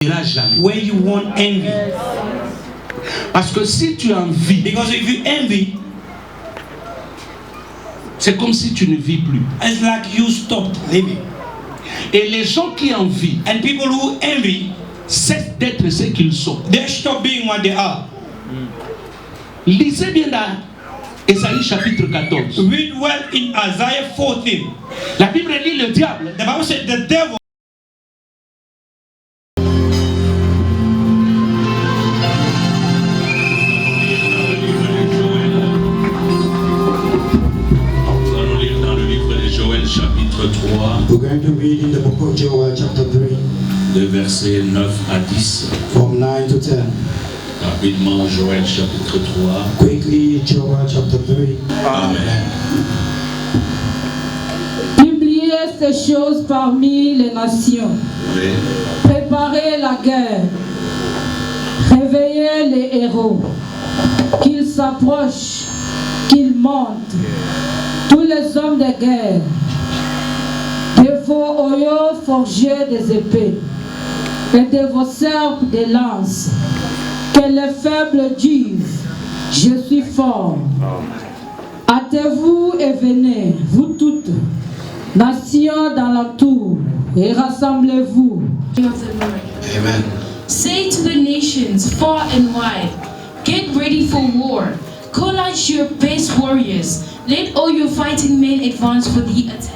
jamais. where you won't envy. Parce que si tu envies, Because if you envy, c'est comme si tu ne vis plus. it's like you stopped living. Et les gens qui envient And people who envy, cessent d'être ce qu'ils sont. they stop being what they are. Lisez bien dans Ésaïe chapitre 14. Read well in Isaiah 14. La Bible dit le diable. The Bible said the devil. We're going to read in the book of Joel chapter 3 de versets 9 à 10. from 9 to 10. Rapidement, Joël chapitre 3. Quickly, Joel chapter 3. Amen. Publiez ces choses parmi les nations. Oui. Préparez la guerre. Réveillez les héros. Qu'ils s'approchent, qu'ils montent. Tous les hommes de guerre. De vos oyaux forgés des épées. Et de vos serpes des lances. Que les faibles disent, je suis fort. Hâtez-vous et venez, vous toutes, nations d'alentour, et rassemblez-vous. Of the Lord. Amen. Say to the nations far and wide, get ready for war. Call out your best warriors. Let all your fighting men advance for the attack.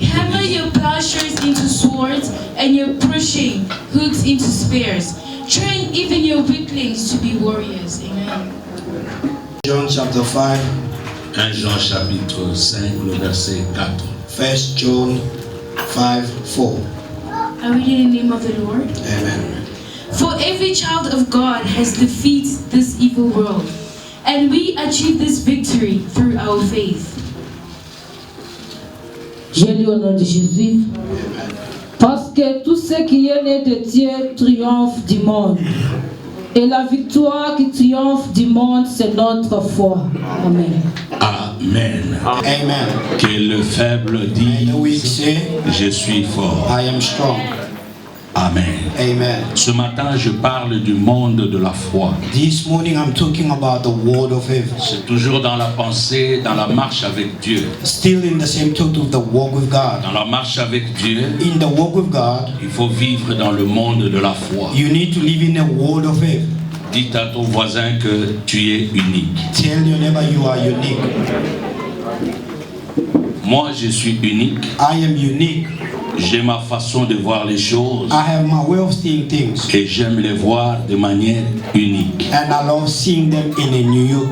Hammer your plowshares into swords and your pushing hooks into spears. Train even your weaklings to be warriors. Amen. John chapter 5, 1 Jean chapitre 5, le verset 4. 1 John 5, 4. I read in the name of the Lord. Amen. For every child of God has defeated this evil world, and we achieve this victory through our faith. Je lis au nom de Jésus. Parce que tout ce qui est né de Dieu triomphe du monde. Et la victoire qui triomphe du monde, c'est notre foi. Amen. Amen. Amen. Que le faible And the weak dise, say, je suis fort. I am strong. Amen. Amen. Ce matin, je parle du monde de la foi. This morning I'm talking about the world of faith. C'est toujours dans la pensée, dans la marche avec Dieu. Still in the same thought of the walk with God. Dans la marche avec Dieu, In the walk with God, il faut vivre dans le monde de la foi. you need to live in a world of faith. Dites à ton voisin que tu es unique. Tell your neighbor you are unique. Moi, je suis unique. I am unique. J'ai ma façon de voir les choses I have my way of seeing things. et j'aime les voir de manière unique. And I love seeing them in a unique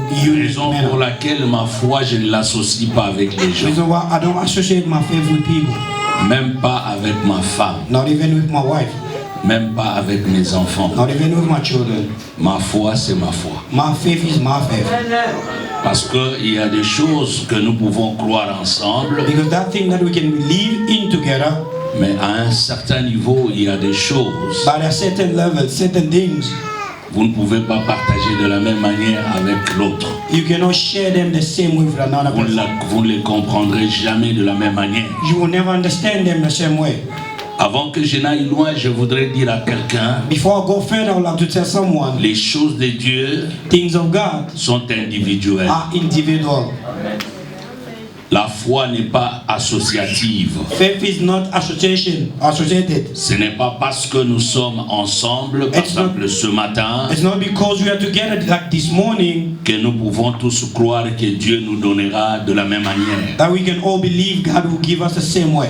Raison pour manner. laquelle ma foi, je ne l'associe pas avec les gens, Reason why I don't associate my faith with people. même pas avec ma femme, Not even with my wife. même pas avec mes enfants. Not even with my children. Ma foi, c'est ma foi. My faith is my faith. Parce qu'il y a des choses que nous pouvons croire ensemble, Because that thing that we can believe in together, mais à un certain niveau, il y a des choses but at a certain level, certain things, vous ne pouvez pas partager de la même manière avec l'autre. you cannot share them the same way with another person. Vous ne les comprendrez jamais de la même manière. You will never understand them the same way. Avant que je n'aille loin, je voudrais dire à quelqu'un, Before I go further, I would like to tell someone, les choses de Dieu things of God sont individuelles. are individual. La foi n'est pas associative. Faith is not associated. Ce n'est pas parce que nous sommes ensemble, par It's not- exemple ce matin, It's not because we are together like this morning que nous pouvons tous croire que Dieu nous donnera de la même manière. that we can all believe God will give us the same way.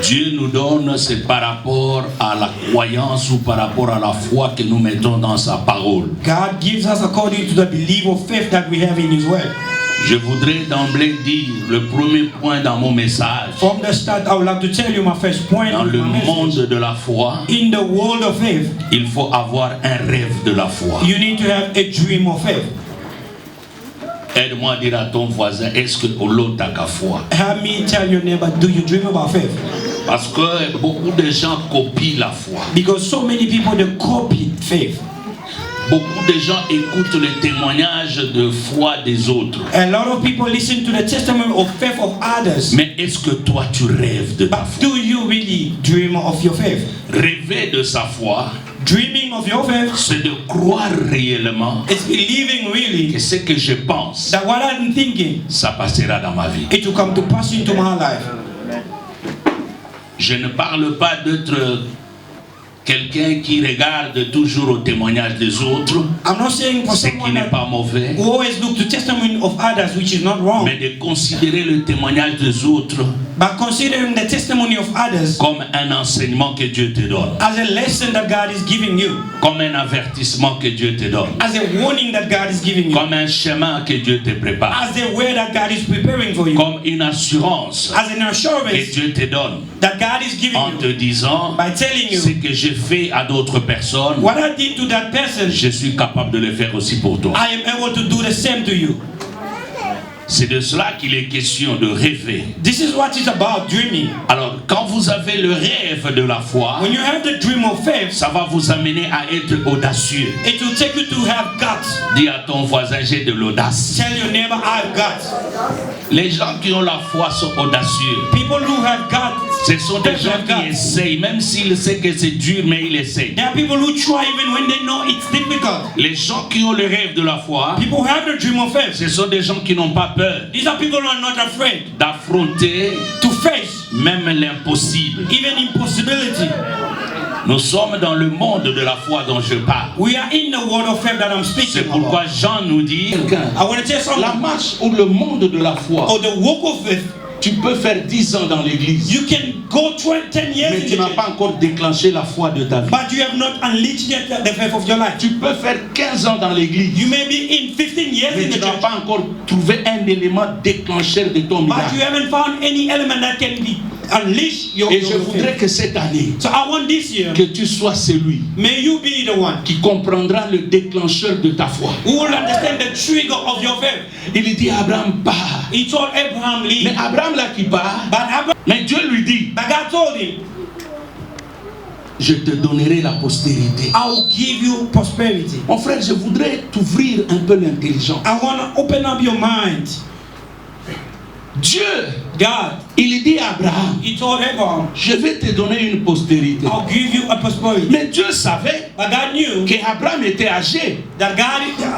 Dieu nous donne, c'est par rapport à la croyance ou par rapport à la foi que nous mettons dans sa parole. God gives us according to the belief of faith that we have in His Word. Je voudrais d'emblée dire le premier point dans mon message. From the start, I would like to tell you my first point. Dans with le my message. monde de la foi, In the world of faith, il faut avoir un rêve de la foi. you need to have a dream of faith. Aide-moi à dire à ton voisin, est-ce que l'autre a qu'à foi? Help me tell your neighbor, do you dream about faith? Parce que beaucoup de gens copient la foi. Because so many people, they copy faith. Beaucoup de gens écoutent le témoignage de foi des autres. A lot of people listen to the testimony of faith of others. Mais est-ce que toi tu rêves de ta But foi? do you really dream of your faith? Rêver de sa foi, Dreaming of your faith c'est de croire réellement is believing really que ce que je pense, that what I'm thinking, ça passera dans ma vie. it will come to pass into my life. Je ne parle pas d'être quelqu'un qui regarde toujours au témoignage des autres, I'm not saying for ce qui someone n'est that pas mauvais, who always look to testimony of others, which is not wrong, mais de considérer le témoignage des autres but considering the testimony of others comme un enseignement que Dieu te donne, as a lesson that God is giving you, comme un avertissement que Dieu te donne, as a warning that God is giving you, comme un chemin que Dieu te prépare, as a way that God is preparing for you, comme une assurance as an que assurance Dieu te donne that God is giving en te you disant by telling ce you que j'ai fait à d'autres personnes, what I did to that person, je suis capable de le faire aussi pour toi. I am able to do the same to you. C'est de cela qu'il est question, de rêver. This is what it's about, dreaming. Alors, quand vous avez le rêve de la foi, When you have the dream of faith, ça va vous amener à être audacieux. it will take you to have guts. Dis à ton voisin, j'ai de l'audace. Tell your neighbor, I have guts. Les gens qui ont la foi sont audacieux. People who have guts, Ce sont des they gens have qui guts. essayent, même s'ils savent que c'est dur, mais ils essayent. There are people who try even when they know it's difficult. Les gens qui ont le rêve de la foi, People who have the dream of faith. ce sont des gens qui n'ont pas peur These are people who are not afraid d'affronter to face même l'impossible. even impossibility. Nous sommes dans le monde de la foi dont je parle. We are in the world of faith that I'm C'est speaking pourquoi about. Jean nous dit, I want to tell la someone, marche ou le monde de la foi, or the walk of faith, tu peux faire 10 ans dans l'église, you can go 10 years mais in tu the n'as church, pas encore déclenché la foi de ta vie. but you have not unleashed yet the faith of your life. Tu peux faire 15 ans dans l'église, You may be in 15 years mais in tu the n'as church, pas encore trouvé un élément déclencheur de ton but miracle. you haven't found any element that can be unleash your Et je voudrais faith. que cette année, So I want this year, que tu sois celui may you be the one qui comprendra le déclencheur de ta foi. who will understand the trigger of your faith. Il dit à Abraham, pars. He told Abraham, leave. Mais Abraham là qui part, But Abraham, mais Dieu lui dit, but God told him, je te donnerai la postérité. I will give you prosperity. Mon frère, je voudrais t'ouvrir un peu l'intelligence. I want to open up your mind. Dieu, God, il dit à Abraham, he told Abraham, je vais te donner une postérité. I'll give you a prosperity. Mais Dieu savait But God knew qu'Abraham était âgé that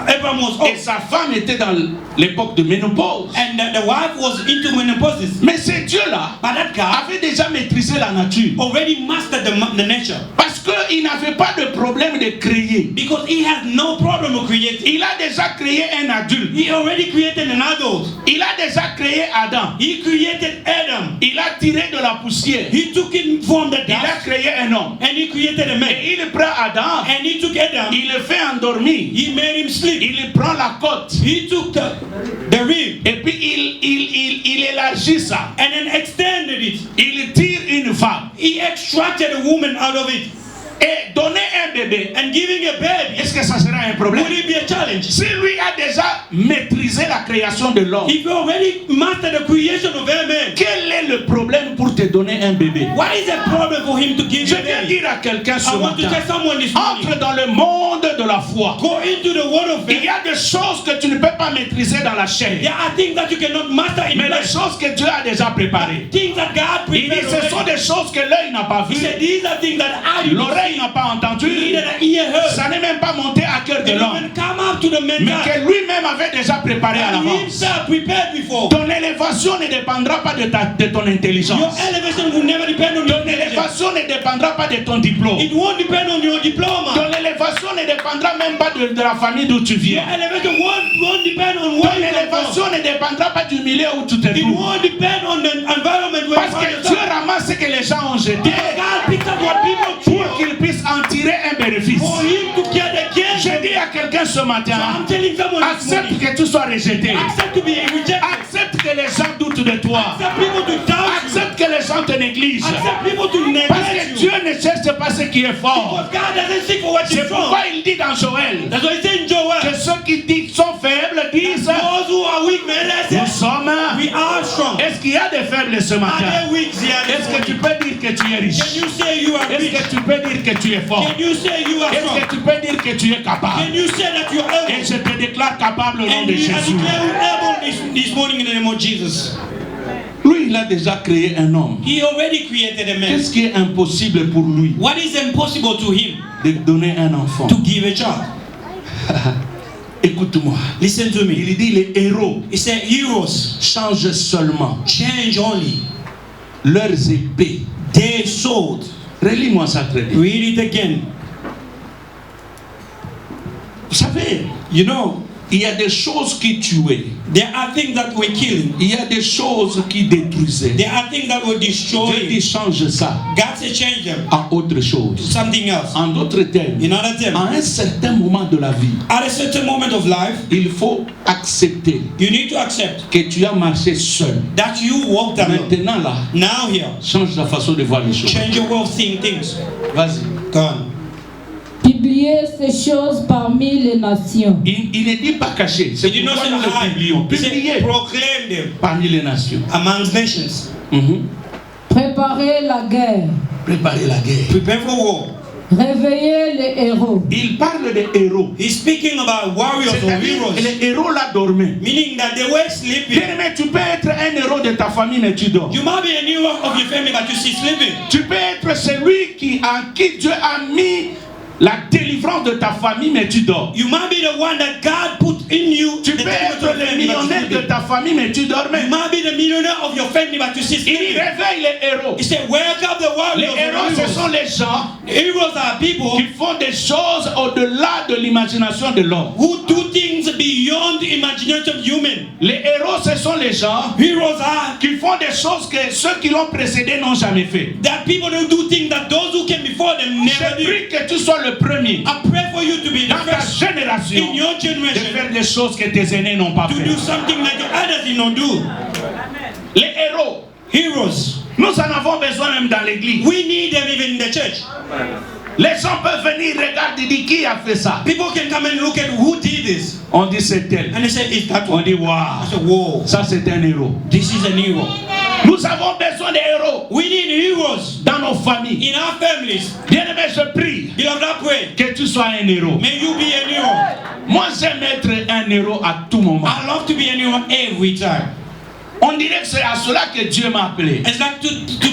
Abraham was et old, sa femme était dans l'époque de ménopause. and the wife was into menopause. Mais ce Dieu-là But that God avait déjà maîtrisé la nature. already mastered the nature, Parce qu'il n'avait pas de problème de créer. because he has no problem with creating. Il a déjà créé un adulte. He already created an adult. Il a déjà créé Adam. He created Adam. Il a tiré de la poussière. He took it from the Il a dust, créé un homme. and he created a man. Et il prend Adam. And he took Adam. Il le fait endormir. He made him sleep. Il prend la côte. He took the rib Et puis il élargit ça. and then extended it. Il tire une femme. He extracted a woman out of it. Et donner un bébé. And giving a baby, Est-ce que ça sera un problème? would it be a challenge? Si lui a déjà maîtrisé la création de l'homme, If you already mastered the creation of a man, quel est le problème pour te donner un bébé? what is the problem for him to give Je you a viens baby? dire à quelqu'un ce I want to matin, tell someone this morning, entre dans le monde de la foi. go into the word of Il faith. y a des choses que tu ne peux pas maîtriser dans la chair, There are things that you cannot master in mais les life. choses que Dieu a déjà préparées. Things that God Il dit, prepared ce sont already. des choses que l'œil n'a pas He vues, said, these are things that I did not l'oreille n'a pas entendu, see, that the ear heard. ça n'est même pas monté à cœur de It l'homme, didn't come up to the mais mental. que lui-même avait déjà préparé à And l'avance. himself prepared before. Ton élévation ne dépendra pas de ton Your intelligence. elevation will never depend on your Ton intelligence. élévation ne dépendra pas de ton diplôme. It won't depend on your diploma. Ton élévation ne dépendra même pas de la famille d'où tu Your viens. elevation won't depend on Ton where you come élévation from. ne dépendra pas du milieu où tu te It trouves. won't depend on the environment where Parce you find que Dieu yourself. ramasse ce que les gens ont jeté God picks up what people pour throw qu'ils puissent en tirer un bénéfice. for him to get again. Je dis à quelqu'un ce So matin, I'm telling someone this accepte morning, que tu sois rejeté. accept to be rejected. Accepte que les gens doutent de toi. Accept people to doubt you. Accepte que les gens dans ton église. Accept people to Parce que neglect Dieu you. ne cherche pas ce qui est fort. Because God doesn't seek for what is C'est strong. pourquoi il dit dans Joël That's why he said in Joel, que ceux qui sont faibles disent those who are weak, man, nous let's say, sommes. we are strong. Est-ce qu'il y a des faibles ce Are matin? they weak? Est-ce que tu peux dire que tu es riche? Can you say you are Est-ce rich? que tu peux dire que tu es fort? Can you say you are Est-ce strong? que tu peux dire que tu es capable? Can you say that you are Et able? je te déclare capable au nom And de I Jésus. declare you able this morning in the name of Jesus. Lui, il a déjà créé un homme. He already created a man. Qu'est-ce qui est impossible pour lui? What is impossible to him? De donner un enfant. To give a child. Écoute-moi. Listen to me. Il dit les héros He said heroes changent seulement change only leurs épées. their sword. Relis-moi ça très bien. Read it again. Vous savez, You know, il y a des choses qui tuaient. there are things that were killing. Il y a des choses qui détruisaient. There are things that were Dieu destroying. dit change ça God said change them à autre to chose. something else. En d'autres termes, In other terms, à un certain moment de la vie, at a certain moment of life, il faut accepter you need to accept que tu as marché seul. that you walked alone. Maintenant là, Now here, change ta façon de voir les choses. change your way of seeing things. Vas-y. Go on. Publiez ces choses parmi les nations. Il ne dit pas cacher. C'est He did not pourquoi say nous le hide. publions. He said Publier proclaim them parmi les nations. amongst nations. Préparez la guerre. Préparer la guerre. Prepare for war. Réveillez les héros. Il parle des héros. He's speaking about warriors or C'est-à-dire heroes, les héros là dormaient. meaning that they were sleeping. Bien-aimé, tu peux être un héros de ta famille mais tu dors. You might be a hero of your family, but you still sleeping. Tu peux être celui en qui Dieu a mis la délivrance de ta famille mais tu dors. You might be the one that God put in you. Tu the peux deliverance être of your le family, but you millionnaire de sleeping. ta famille mais tu dormais. You might be the millionaire of your family, but you still Il sleeping. réveille les héros. He said, wake up the Les warriors. héros, ce sont les gens Heroes are people qui font des choses au-delà de l'imagination de l'homme. who do things beyond the imagination of human. Les héros, ce sont les gens Heroes are qui font des choses que ceux qui l'ont précédé n'ont jamais fait. that people don't do things that those who came before them never Je did. prie que tu sois le premier I pray for you to be the dans ta first génération in your de generation faire des choses que tes aînés n'ont pas to fait. do something that your others did not do. Les héros, Heroes. nous en avons besoin même dans l'église. We need them even in the church. Les gens peuvent venir regarder, dire qui a fait ça. People can come and look at who did this. On dit c'est tel. And they say, it's that On one. dit I waouh, said, whoa, ça c'est un héros. this is an hero. Nous avons besoin des héros We need heroes dans nos familles. in our families. Bien-aimé, je prie Beloved, I pray. que tu sois un héros. May you be an hero. Moi, j'aime être un héros à tout moment. I love to be an hero every time. On dirait que c'est à cela que Dieu m'a appelé. It's like to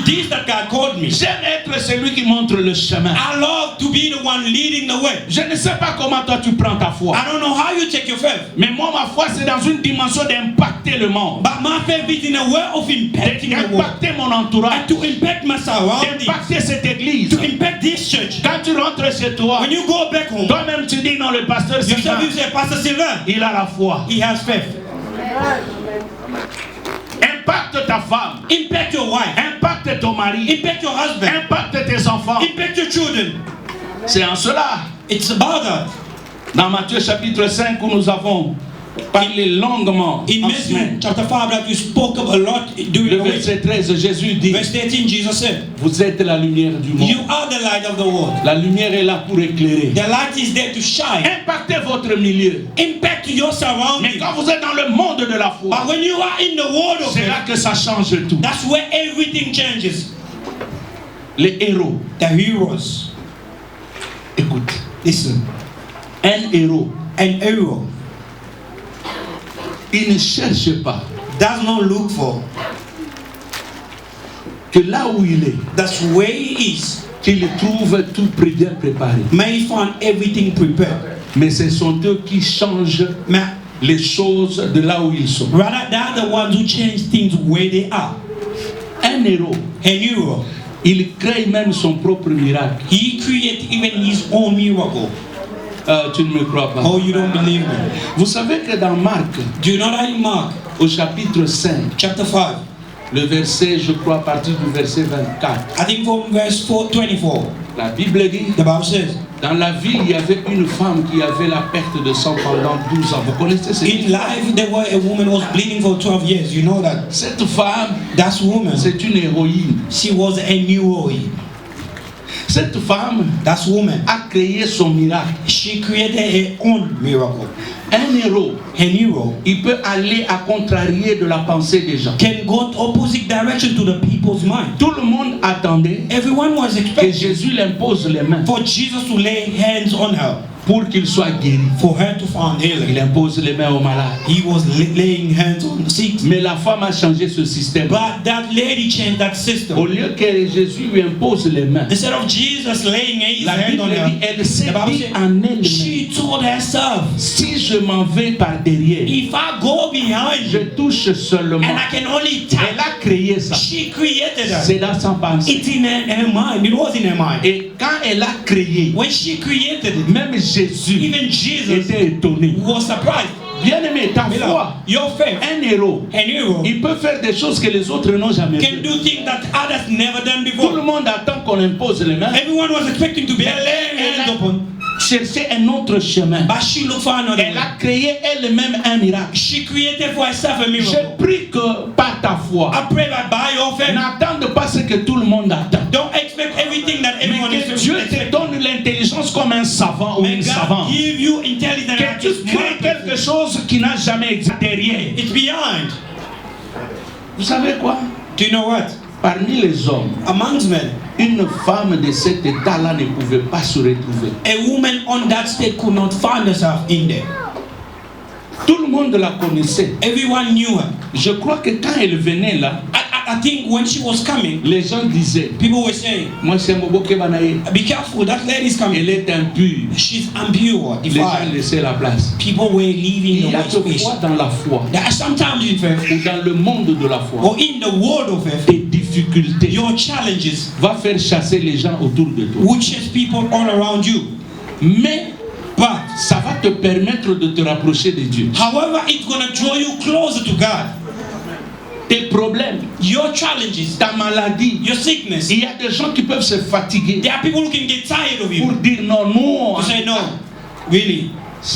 this that God called me. J'aime être celui qui montre le chemin. I love to be the one leading the way. Je ne sais pas comment toi tu prends ta foi. I don't know how you take your faith, Mais moi, ma foi, c'est dans une dimension d'impacter le monde. but my faith is in a way of impacting the world. D'impacter mon entourage. And to impact my surroundings. D'impacter cette église. To impact this church. Quand tu rentres chez toi, When you go back home, toi-même tu dis non, le pasteur Sylvain, you say, Pastor Sylvain, il a la foi. he has faith. Impacte ta femme. Impact your wife. Impacte ton mari. Impact your husband. Impacte tes enfants. Impact your children. C'est en cela. It's about that. Dans Matthieu chapitre 5 où nous avons parlé longuement In en Matthew semaine. chapter 5 that you spoke of a lot during Le the week. verset 13, Jésus dit, Verse 13, Jesus said, vous êtes la lumière du monde. you are the light of the world. La lumière est là pour éclairer. The light is there to shine. Impactez votre milieu. Impact your Mais surroundings. quand vous êtes dans le monde de la foi, But when you are in the world of c'est it, là que ça change tout. that's where everything changes. Les héros, The heroes. écoute, Listen. un héros, An hero il ne cherche pas does not look for. que là où il est, That's where he is. qu'il trouve tout bien préparé. May find everything prepared. Mais ce sont eux qui changent Ma- les choses de là où ils sont. Rather, they're the ones who change things where they are. Un héros, An hero, il crée même son propre miracle. he creates even his own miracle. Tu ne me crois pas. Oh, you don't believe me? Vous savez que dans Marc, Do you know that in Mark au chapitre 5, chapter 5, Le verset, je crois, à partir du verset 24. I think from verse 24. La Bible dit, The Bible says, dans la ville, il y avait une femme qui avait la perte de sang pendant 12 ans. Vous connaissez cette in life there was a woman who was bleeding for 12 years. You know that? Cette femme, That woman, c'est une héroïne. she was a new heroine. Cette femme That woman, a créé son miracle. she created her own miracle. Un héros, Her hero il peut aller à contrarier de la pensée des gens. can go opposite direction to the people's mind. Tout le monde attendait Everyone was que expecting Jésus l'impose les mains for Jesus to lay hands on her, pour qu'il soit guéri. for her to find Il healing. impose les mains aux malades. He was laying hands on the sick. Mais la femme a changé ce système. But that lady changed that Au system. lieu que Jésus lui impose les mains, Instead of Jesus laying his la hand Bible on dit, her, elle s'est the Bible dit said, en elle-même, she told herself, si je m'en vais par derrière, if I go behind je you touche seulement. and I can only tap, Elle a créé ça. she created C'est her. dans son pensée. It's in her mind. It was in her mind. Et quand elle a créé, When she created it, même Jésus even Jesus était étonné. was surprised. Bien-aimé, ta Beloved, foi, your faith, un héros, an hero, il peut faire des choses que les autres n'ont jamais can fait. do things that others never done Tout before. le monde attend qu'on impose les mains. Everyone was expecting to be laying hands upon, Chercher un autre chemin. but she looked for another Elle way. a créé elle-même un miracle. She created for herself a Je miracle. prie que par ta foi, I pray that by your faith, n'attende pas ce que tout le monde attend. don't expect everything that everyone Mais is que Dieu te expecting. donne l'intelligence comme un savant ou May une God savante. give you intelligence Que that tu is crées quelque chose qui n'a jamais existé derrière. It's beyond. Vous savez quoi? Do you know what? Parmi les hommes, Amongst men, une femme de cet état-là ne pouvait pas se retrouver. a woman on that state could not find herself in there. Tout le monde la connaissait. Everyone knew her. Je crois que quand elle venait là, I think when she was coming, les gens disaient, people were saying, moi c'est Moboke Banaye. be careful, that lady's coming. Elle est impure. She's impure, Les gens defiled. laissaient la place. People were leaving Il y the a white space. fois dans la foi, There are sometimes in faith, ou dans le monde de la foi, or in the world of faith, tes difficultés your challenges va faire chasser les gens autour de toi. will chase people all around you. Mais But, ça va te permettre de te rapprocher de Dieu. however, it's going to draw you closer to God. Tes problèmes, Your challenges, ta maladie, your sickness. il y a des gens qui peuvent se fatiguer There are people who can get tired of pour you. dire non, non, To say no, really,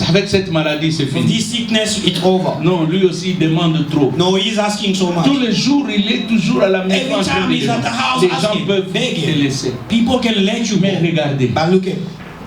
avec cette maladie c'est with fini. this sickness, it's over. Non, lui aussi il demande trop. No, he's asking so Tous much. les jours, il est toujours à la maison. Every en train time de he's at the demander. house Les gens asking, peuvent te begging. laisser. People can let you Mais go. regardez, But look at,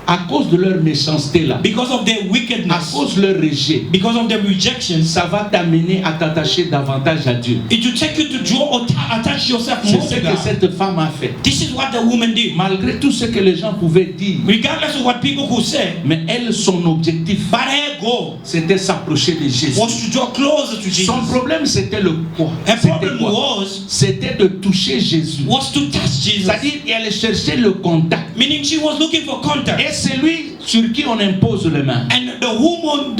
à cause de leur méchanceté là, because of their à wickedness, cause de leur rejet, because of their rejections, ça va t'amener à t'attacher davantage à Dieu. it will take you to draw or attach yourself C'est more ce to que God. cette femme a fait. This is what the woman did. Malgré tout ce que les gens pouvaient dire, Regardless of what people could say, mais elle, son objectif, but her goal c'était s'approcher de Jésus. was to draw closer to Jesus. Son problème, c'était le quoi? Her C'était problem quoi? C'était de toucher Jésus. was to touch Jesus. C'est-à-dire qu'elle cherchait le contact. Meaning she was looking for contact. Et c'est lui sur qui on impose les mains. And the woman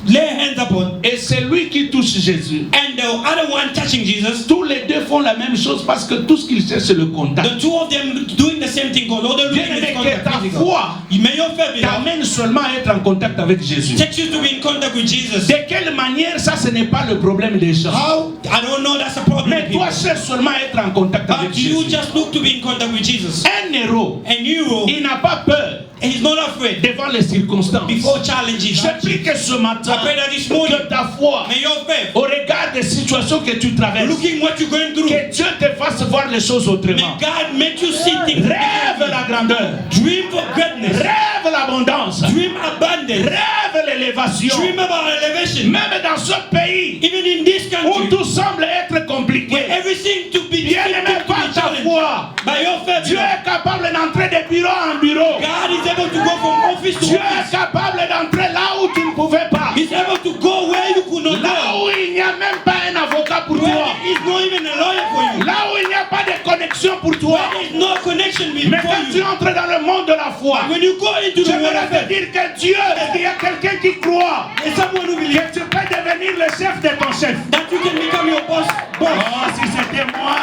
lay hands upon, Et c'est lui qui touche Jésus. and the other one touching Jesus. Tous les deux font la même chose parce que tout ce qu'ils cherchent, c'est le contact. The two of them doing the same thing. Although they're Bien doing aimé, this que contact ta physical. foi May your faith be t'amène seulement à être en contact avec Jésus. takes you to be in contact with Jesus. De quelle manière, ça, ce n'est pas le problème des gens. How? I don't know. That's a problem. Mais toi, cherche seulement à être en contact avec But you Jésus. just look to be in contact with Jesus. Un héros, And you, il n'a pas peur he's not afraid devant les circonstances. before challenges. Je prie que ce matin, I pray that this morning, que ta foi, may your faith, au regard des situations que tu traverses, looking what you're going through, que Dieu te fasse voir les choses may autrement. God make you see things. Rêve la grandeur, Dream for greatness. rêve l'abondance, Dream abundance. rêve l'élévation. Dream about elevation. Même dans ce pays Even in this où country, tout semble être compliqué, where everything to be bien aimé par ta challenged, foi, by your faith, Dieu est capable d'entrer de bureau en bureau. God is able to go from office to Dieu est office. capable d'entrer là où tu ne pouvais pas. He's able to go where you could not Là go. où il n'y a même pas un avocat pour Where toi. there is not even a lawyer for you. Là où il n'y a pas de connexion pour toi. Where there is no connection Mais before quand tu you. entres dans le monde de la foi, When you go into the world j'aimerais of te faith, dire que Dieu, il y a quelqu'un qui croit there's someone who believes que tu peux devenir le chef de ton chef. that you can become your boss. Oh, si c'était moi,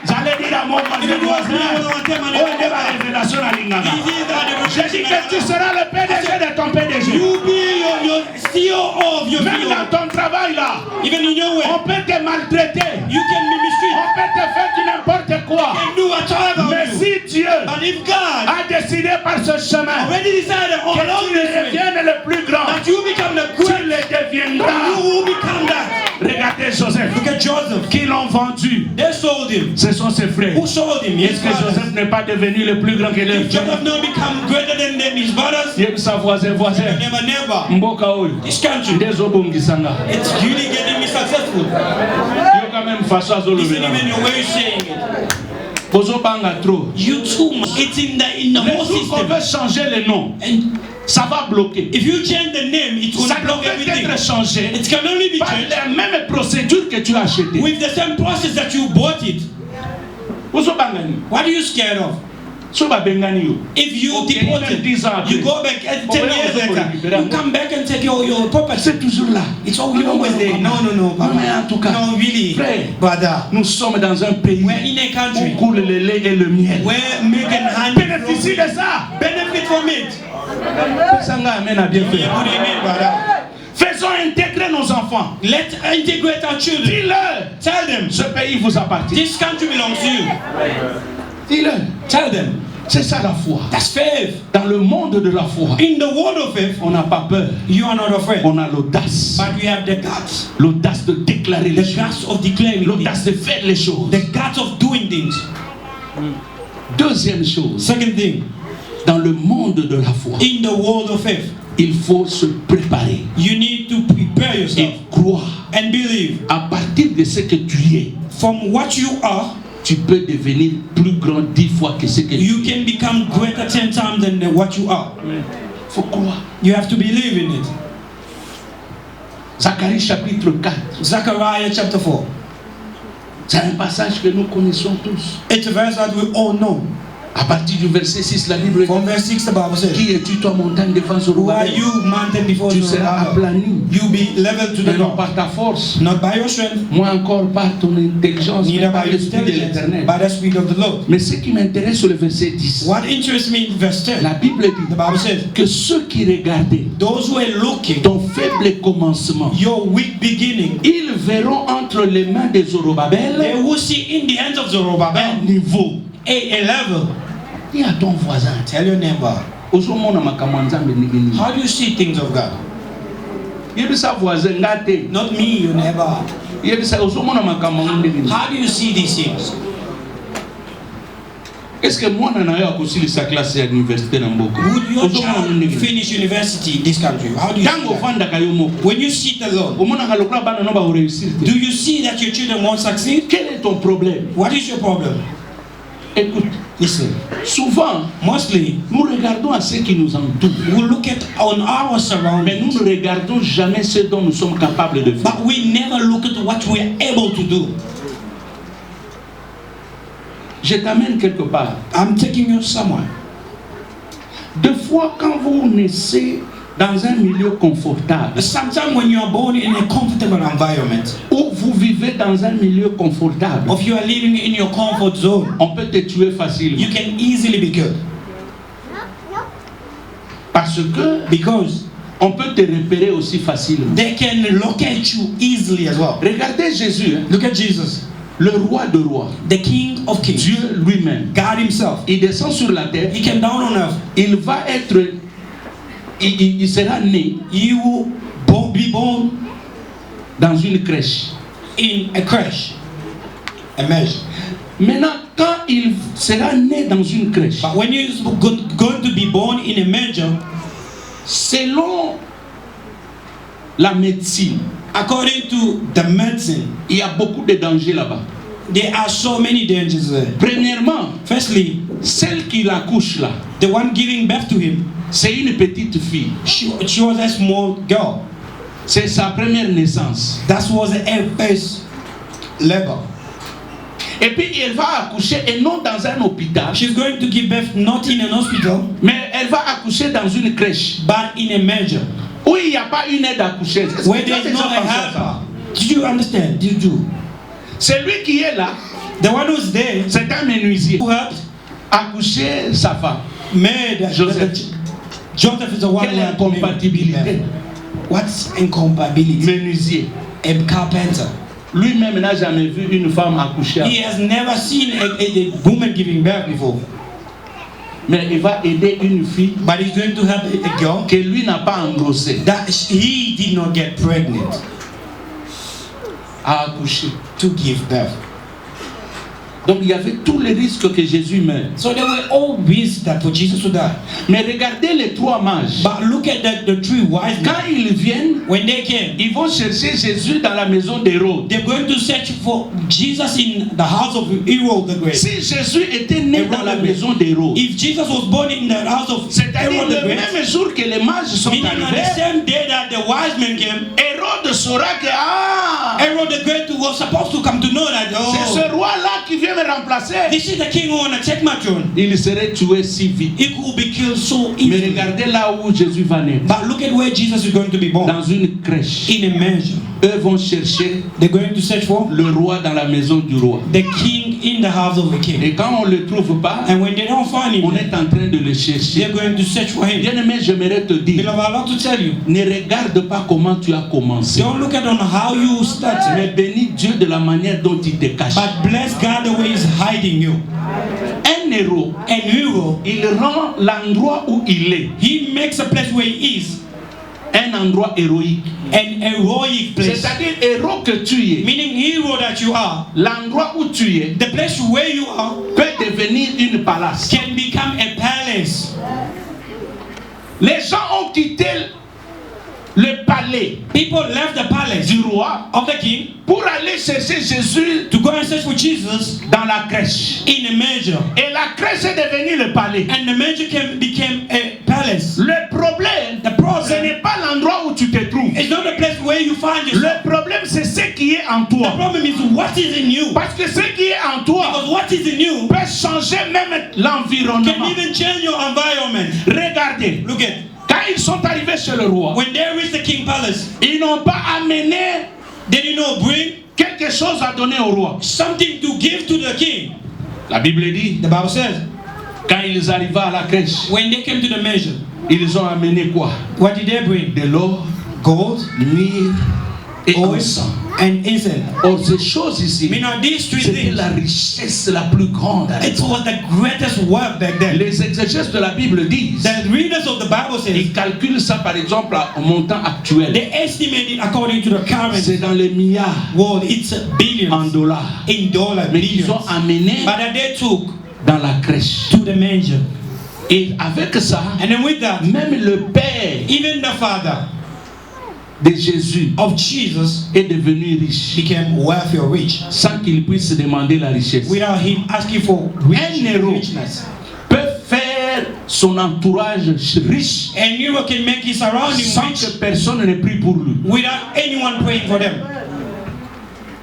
j'allais dire à mon voisin, It was me, I want to tell my oh, il y a neighbor. la révélation à Lingala. This is the J'ai dit que tu seras le PDG de ton PDG. You be your CEO of your Même field, dans ton travail là, even in your way, on peut te maltraiter. you can be mistreated. On peut te faire du n'importe quoi. And do whatever Mais you. si Dieu But if God a décidé par ce chemin already decided que along tu this way deviennes le plus grand, that you become the tu great, le deviendras. you will become that. Regardez Joseph, Look at Joseph. qui l'ont vendu. They sold him. Ce sont ses frères. Who sold him? His Est-ce que brothers. Joseph n'est pas devenu le plus grand que les If Joseph not become greater than them, his brothers, Il sa voisin. never. Mboka oyo. This country, Ndezobongisanga. it's really getting me successful. Yo quand même façon Listen azolobela. even your way saying it. Bozobanga trop. You too much. It's in the Le whole jour qu'on system. veut changer le nom, And ça va bloquer. if you change the name, it will Ça ne block peut everything. être changé It can only be par changed la même procédure que tu as acheté. with the same process that you bought it. Bozobanga ni. What are you scared of? So babengani yo. If you Okay, deport even it, 10 ans you après. go back 10 Oh, years yeah, later, you come back and take your property. C'est toujours là. It's always there. No, Non, mais en tout cas, No, really. frère, Brother, nous sommes dans un pays we're in a où country coule le lait et le miel. where make and hand Bénéficie de ça. benefit from it. Pesanga amen à bien Yeah, faire. what do you mean, brother? Faisons intégrer nos enfants. Let's integrate our children. Dis-leur, Tell them, ce pays vous appartient. this country belongs to you. Dis-leur, Tell them, c'est ça la foi. that's faith. Dans le monde de la foi, In the world of faith, on n'a pas peur. you are not afraid. On a l'audace. But we have the guts. L'audace de déclarer les The choses. guts of declaring L'audace things. de faire les choses. The guts of doing things. Deuxième chose, Second thing, dans le monde de la foi, in the world of faith, il faut se préparer you need to prepare et yourself croire. and believe. À partir de ce que tu es, From what you are, tu peux devenir plus grand 10 fois que ce que you tu es. can become greater 10 times than what you are. Il faut croire. You have to believe in it. Zacharie chapitre 4. Zechariah chapter 4. C'est un passage que nous connaissons tous. It's a verse that we all know. À partir du verset 6, la Bible dit: From verse 6, the Bible says, Qui es-tu, toi, montagne devant who are Zorobabel? you, mountain before Tu the seras Lord? aplani, You be leveled to the mais non ground. par ta force, Not by your strength, moi encore par ton intelligence, mais neither par by your l'Esprit de intelligence, l'Éternel. by the Spirit of the Lord. Mais ce qui m'intéresse sur le verset 10, What interests me in verse 10, la Bible the dit Bible says, que ceux qui regardaient those who are looking, ton faible commencement, your weak beginning, ils verront entre les mains de Zorobabel they will see in the hands of Zerubbabel un niveau. a level. Dis à ton voisin, Tell your neighbor, ozomona makambo ya Nzambe ndenge nini? how do you see things of God? Yebisa voisin nga te. Not me, your neighbor. Yebisa ozomona makambo yango ndenge nini? How do you see these things? Est-ce que mwana na yo akosilisa classe ya université na mboka? Would your Ozomona child ndenge nini? finish university in this country? How do you see Ntango that? ofandaka yo moko, When you sit alone, omonaka lokola bana no bakoréussir te. do you see that your children won't succeed? Quel est ton problème? What is your problem? Écoute, Listen, souvent, mostly nous regardons à ce qui nous entoure, we look at on our mais surroundings, nous ne regardons jamais ce dont nous sommes capables de faire. but we never look at what we are able to do. Je t'amène quelque part. I'm taking you somewhere. Des fois, quand vous naissez dans un milieu confortable, Sometimes when you are born in a comfortable environment, ou vous vivez dans un milieu confortable, or if you are living in your comfort zone, on peut te tuer facilement. you can easily be killed. Parce que Because on peut te repérer aussi facilement. they can locate you easily as well. Regardez Jésus, hein, Look at Jesus, le roi de rois, the King of Kings, Dieu lui-même. God Himself. Il descend sur la terre, He came down on earth. il va être, il sera né He will be born dans une crèche. in a crash, a measure. Maintenant, quand il sera né dans une crèche, But when you're going to be born in a manger, selon la médecine, according to the medicine, il y a beaucoup de dangers là-bas. there are so many dangers there. Premièrement, Firstly, celle qui l'accouche là, the one giving birth to him, c'est une petite fille. she was a small girl. C'est sa première naissance. That was her first labor. Et puis elle va accoucher, et non dans un hôpital, She's going to give birth not in an hospital, mais elle va accoucher dans une crèche but in a manger, où il n'y a pas une aide accoucheuse. Est-ce que where tu as there's déjà no a pensé à ça? helper. Did you understand? Did you? Celui qui est là, The one who's there, c'est un menuisier. who helped, Accoucher sa femme. made Joseph. Joseph is the one Quelle who helped him. incompatibilité. What's incompatibility? Menuisier. A carpenter. Lui-même n'a jamais vu une femme accoucher. He has never seen a woman giving birth before. Mais il va aider une fille But he's going to help a girl que lui n'a pas engrossée that he did not get pregnant à accoucher. to give birth. Donc il y avait tous les risques que Jésus meurt. So there were all risks that for Jesus to die. Mais regardez les trois mages. But look at the three wise men. Quand ils viennent, When they came, ils vont chercher Jésus dans la maison d'Hérode. they're going to search for Jesus in the house of Herod the Great. Si Jésus était né dans la maison d'Hérode, If Jesus was born in the house of c'est-à-dire Herod the le Great, même jour que les mages sont meaning on the arrivés, same day that the wise men came, Hérode saura que Herod the Great was supposed to come to know that, c'est ce roi-là qui vient me remplacer. this is the king who wanna take my throne. Il serait tué si vite. He could be killed so Mais easily. regardez là où Jésus va naître. But look at where Jesus is going to be born. Dans une crèche. In a mansion. Eux vont chercher They're going to search for le roi dans la maison du roi. the king in the house of the king. Et quand on ne le trouve pas, And when they don't find him, on est en train de le they're chercher. going to search for him. Bien-aimé, j'aimerais te dire, Beloved, I want to tell you, ne regarde pas comment tu as commencé, don't look at on how you started, mais bénis Dieu de la manière dont il te cache. but bless God the way he's hiding you. Un héros, And hero, il rend l'endroit où il est he makes a place where he is, un endroit héroïque. an heroic place. C'est-à-dire, héros que tu es, Meaning hero that you are, l'endroit où tu es the place where you are peut devenir une palace. can become a palace. Les gens ont quitté le palais People left the palace du roi of the king pour aller chercher Jésus to go and search for Jesus dans la crèche. in a manger. Et la crèche est devenue le palais. And the manger became a palace. Le problème, The problem ce n'est pas l'endroit où tu te trouves. It's not the place where you find yourself. Le problème, c'est ce qui est en The toi. problem is what is in you. Parce que ce qui est en toi Because what is in you peut changer même can l'environnement. even change your environment. Regardez, Look at, quand ils sont arrivés chez le roi, when they reached the king palace, ils n'ont pas amené they did not bring quelque chose à donner au roi. something to give to the king. La Bible dit, The Bible says, quand ils arrivaient à la crèche, when they came to the measure, ils ont amené quoi? what did they bring? De l'or, Gold, myrrhe et oil, encens. and incense. Or, ces choses ici, Meaning these three c'était things, la richesse la plus grande. it was the greatest wealth back then. Les exégètes de la Bible disent, The readers of the Bible says, ils calculent ça par exemple au montant actuel. they estimate it according to the current C'est dans les milliards world, it's en billions dollars. in dollars, Mais ils billions. ont amené But that they took dans la crèche. to the manger. Et avec ça, And then with that, même le père even the father de Jésus of Jesus est devenu riche became wealthy or rich sans qu'il puisse demander la richesse. without him asking for Un héros richness. peut faire son entourage riche And hero can make his surrounding sans rich que personne ne prie pour lui. without anyone praying for them.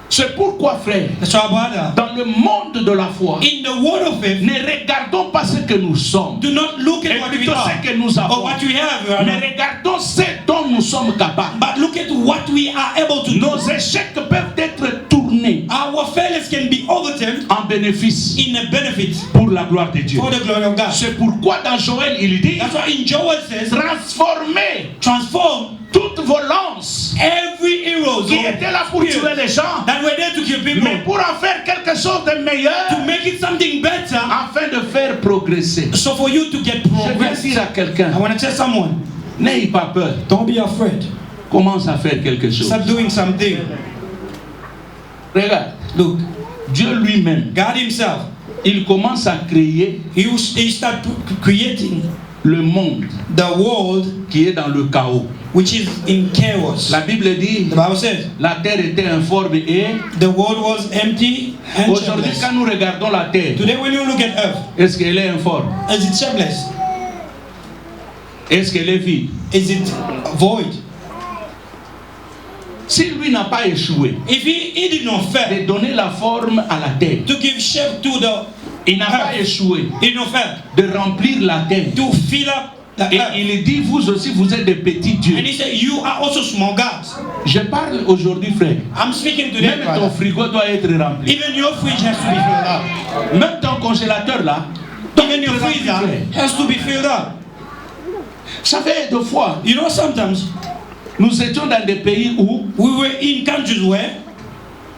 C'est pourquoi, frère, So brother, dans le monde de la foi, in the world of faith, ne regardons pas ce que nous sommes, do not look et at what we plutôt are ce que nous or avons, what we have, mais regardons ce dont nous sommes capables. but look at what we are able to do. Nos échecs peuvent être tournés Our failures can be overturned en bénéfice in a benefit pour la gloire de Dieu. for the glory of God. C'est pourquoi dans Joël il dit, That's why in Joel says, transformez transform toutes vos lances every hero qui étaient là pour tuer les gens, that were there to kill people, mais pour en faire quelque chose de meilleur, to make it something better, afin de faire progresser. so for you to get Je vais progress. dire à quelqu'un, I want to tell someone, n'ayez pas peur, don't be afraid. commence à faire quelque chose. Start doing something. Regarde, Look, Dieu lui-même, God himself, il commence à créer he start creating le monde the world qui est dans le chaos. which is in chaos. La Bible dit, The Bible says, la terre était informe et the world was empty and aujourd'hui shapeless. quand nous regardons la terre, Today when you look at earth, est-ce qu'elle est informe? is it shapeless? Est-ce qu'elle est vide? Is it void? Si lui n'a pas échoué If he did not fail de donner la forme à la terre, to give shape to the il n'a pas earth, échoué he did not fail de remplir la terre. to fill up the Et earth. il dit, vous aussi, vous êtes des petits dieux. And he said, you are also small gods. Je parle aujourd'hui, frère. I'm speaking to them. Même ton brother. frigo doit être rempli. Even your fridge has to be filled up. Même ton congélateur là. Even your freezer has to be filled up. Ça fait deux fois, You know, sometimes Nous étions dans des pays où We were in countries where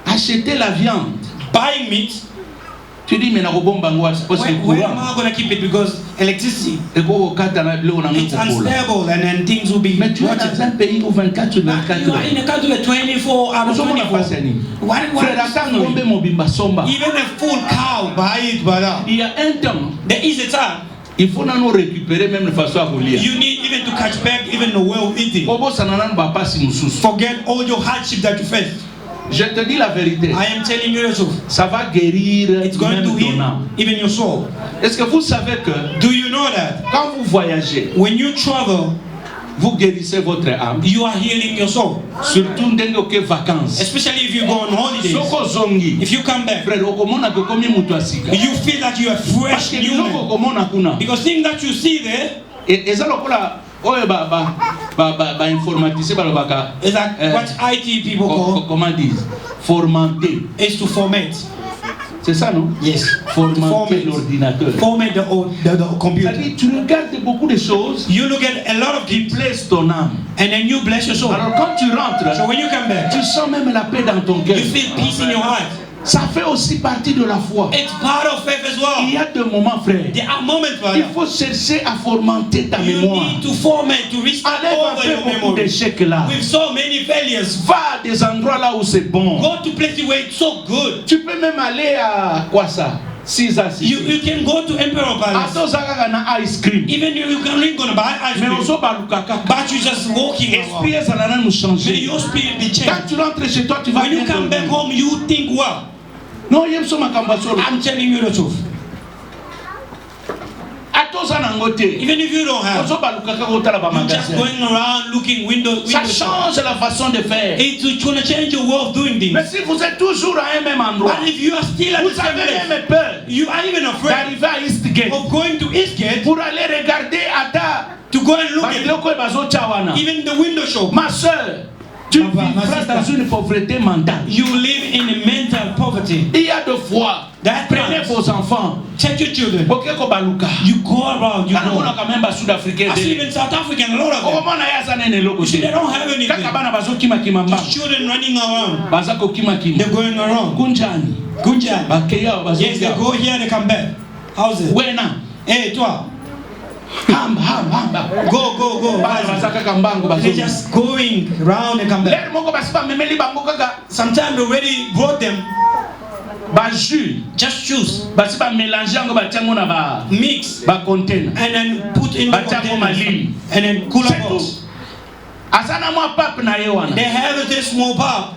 acheter la viande. buying meat, Tu dis, mais parce que where am I going to keep it? Because electricity, it's it's unstable and then things will be Mais tu es dans un pays où 24 sur 24 You are in a country where 24 out of 24. Frère, attends, ngombe mobimba somba. Even a full cow, buy it, brother. Il y a un temps, There is a time il faut nous récupérer même de façon à rouler. you need even to catch back even the way of eating. Bobo sanana ba pasi mususu. Forget all your hardship that you face. Je te dis la vérité. I am telling you the truth. Ça va guérir It's going même to ton heal âme. even your soul. Est-ce que vous savez que Do you know that quand vous voyagez, when you travel, vous guérissez votre âme? you are healing your soul? Surtout ndenge ke vacances. Especially if you go on holidays. Soko zongi. If you come back, Frère, okomona ko komi mutu asika. you feel that you are Parce fresh que biloko human. okomona kuna. Because things that you see there Eza lokola oyo ba informaticien balobaka. is that what IT people call Comment dire? Formater. is to format. C'est ça, non? Yes. Formater Format. l'ordinateur. Format the computer. C'est-à-dire, tu regardes beaucoup de choses You look at a lot of qui things plaisent ton âme. and then you bless your soul. Alors, quand tu rentres, So when you come back, tu sens même la paix dans ton cœur. you feel peace in your heart. Ça fait aussi partie de la foi. It's part of faith as Il y well. a des moments, frère. There are moments, Il brother. faut chercher à formenter ta You mémoire. need to format, to restore Enlève un over peu your beaucoup memory. d'échecs là. With so many failures, Va à des endroits là où c'est bon. go to places where it's so good. Tu peux même aller à quoi ça? 6 à 6. You can go to Emperor Palace. Atozaka na ice cream. Even if you can go to buy ice Mais cream, ozo balukaka. but you just walking around. Esprit ça n'a nous May changer. your spirit be changed. Quand tu rentres chez toi, tu vas When you bien come back dormir. home, you think, well, Non, yem so makamba solo. I'm telling you the truth. Atoza na ngote. Even if you don't have, Ozo balukaka kotala ba you're just magasin. going around looking window. Ça change la façon de faire. It's going to change your way of doing things. Mais si vous êtes toujours à un même endroit, But if you are still at the vous same avez place, même peur you are even afraid d'arriver à Eastgate of going to Eastgate pour aller regarder Ata. to go and look at Bakiloko bazo chawana. even the window shop. Ma soeur, tu Papa, ma vivras sister. dans une pauvreté mentale. You live in a mental poverty. Il y a deux fois, That prenez times, vos enfants. check your children. Bokeko baluka. You go around, you Kana go. mona quand même ba Sud-Africain. I see even South African, a lot of them. Okomona ya sana ne loko. You see, they don't have anything. Kaka bana bazo kima kimamba. Just children running around. Baza ko kima kima. They're going around. Kunjani. Good job. Bakeya bazo. Yes, they go here, they come back. How's it? Wena. Hey, toi. Ham. Go. Bana baza kaka mbango bazo. They're just going around and come back. Lere moko basi ba memeli bango kaka. Sometimes they already brought them. Ba jus. Just choose. Basi ba mélanger ngo ba tiango na ba Mix. ba container. And then put in the Batiako containers. malini. And then cooler C'est box. tout. Asana mwa pape na ye wana. They have this small pop.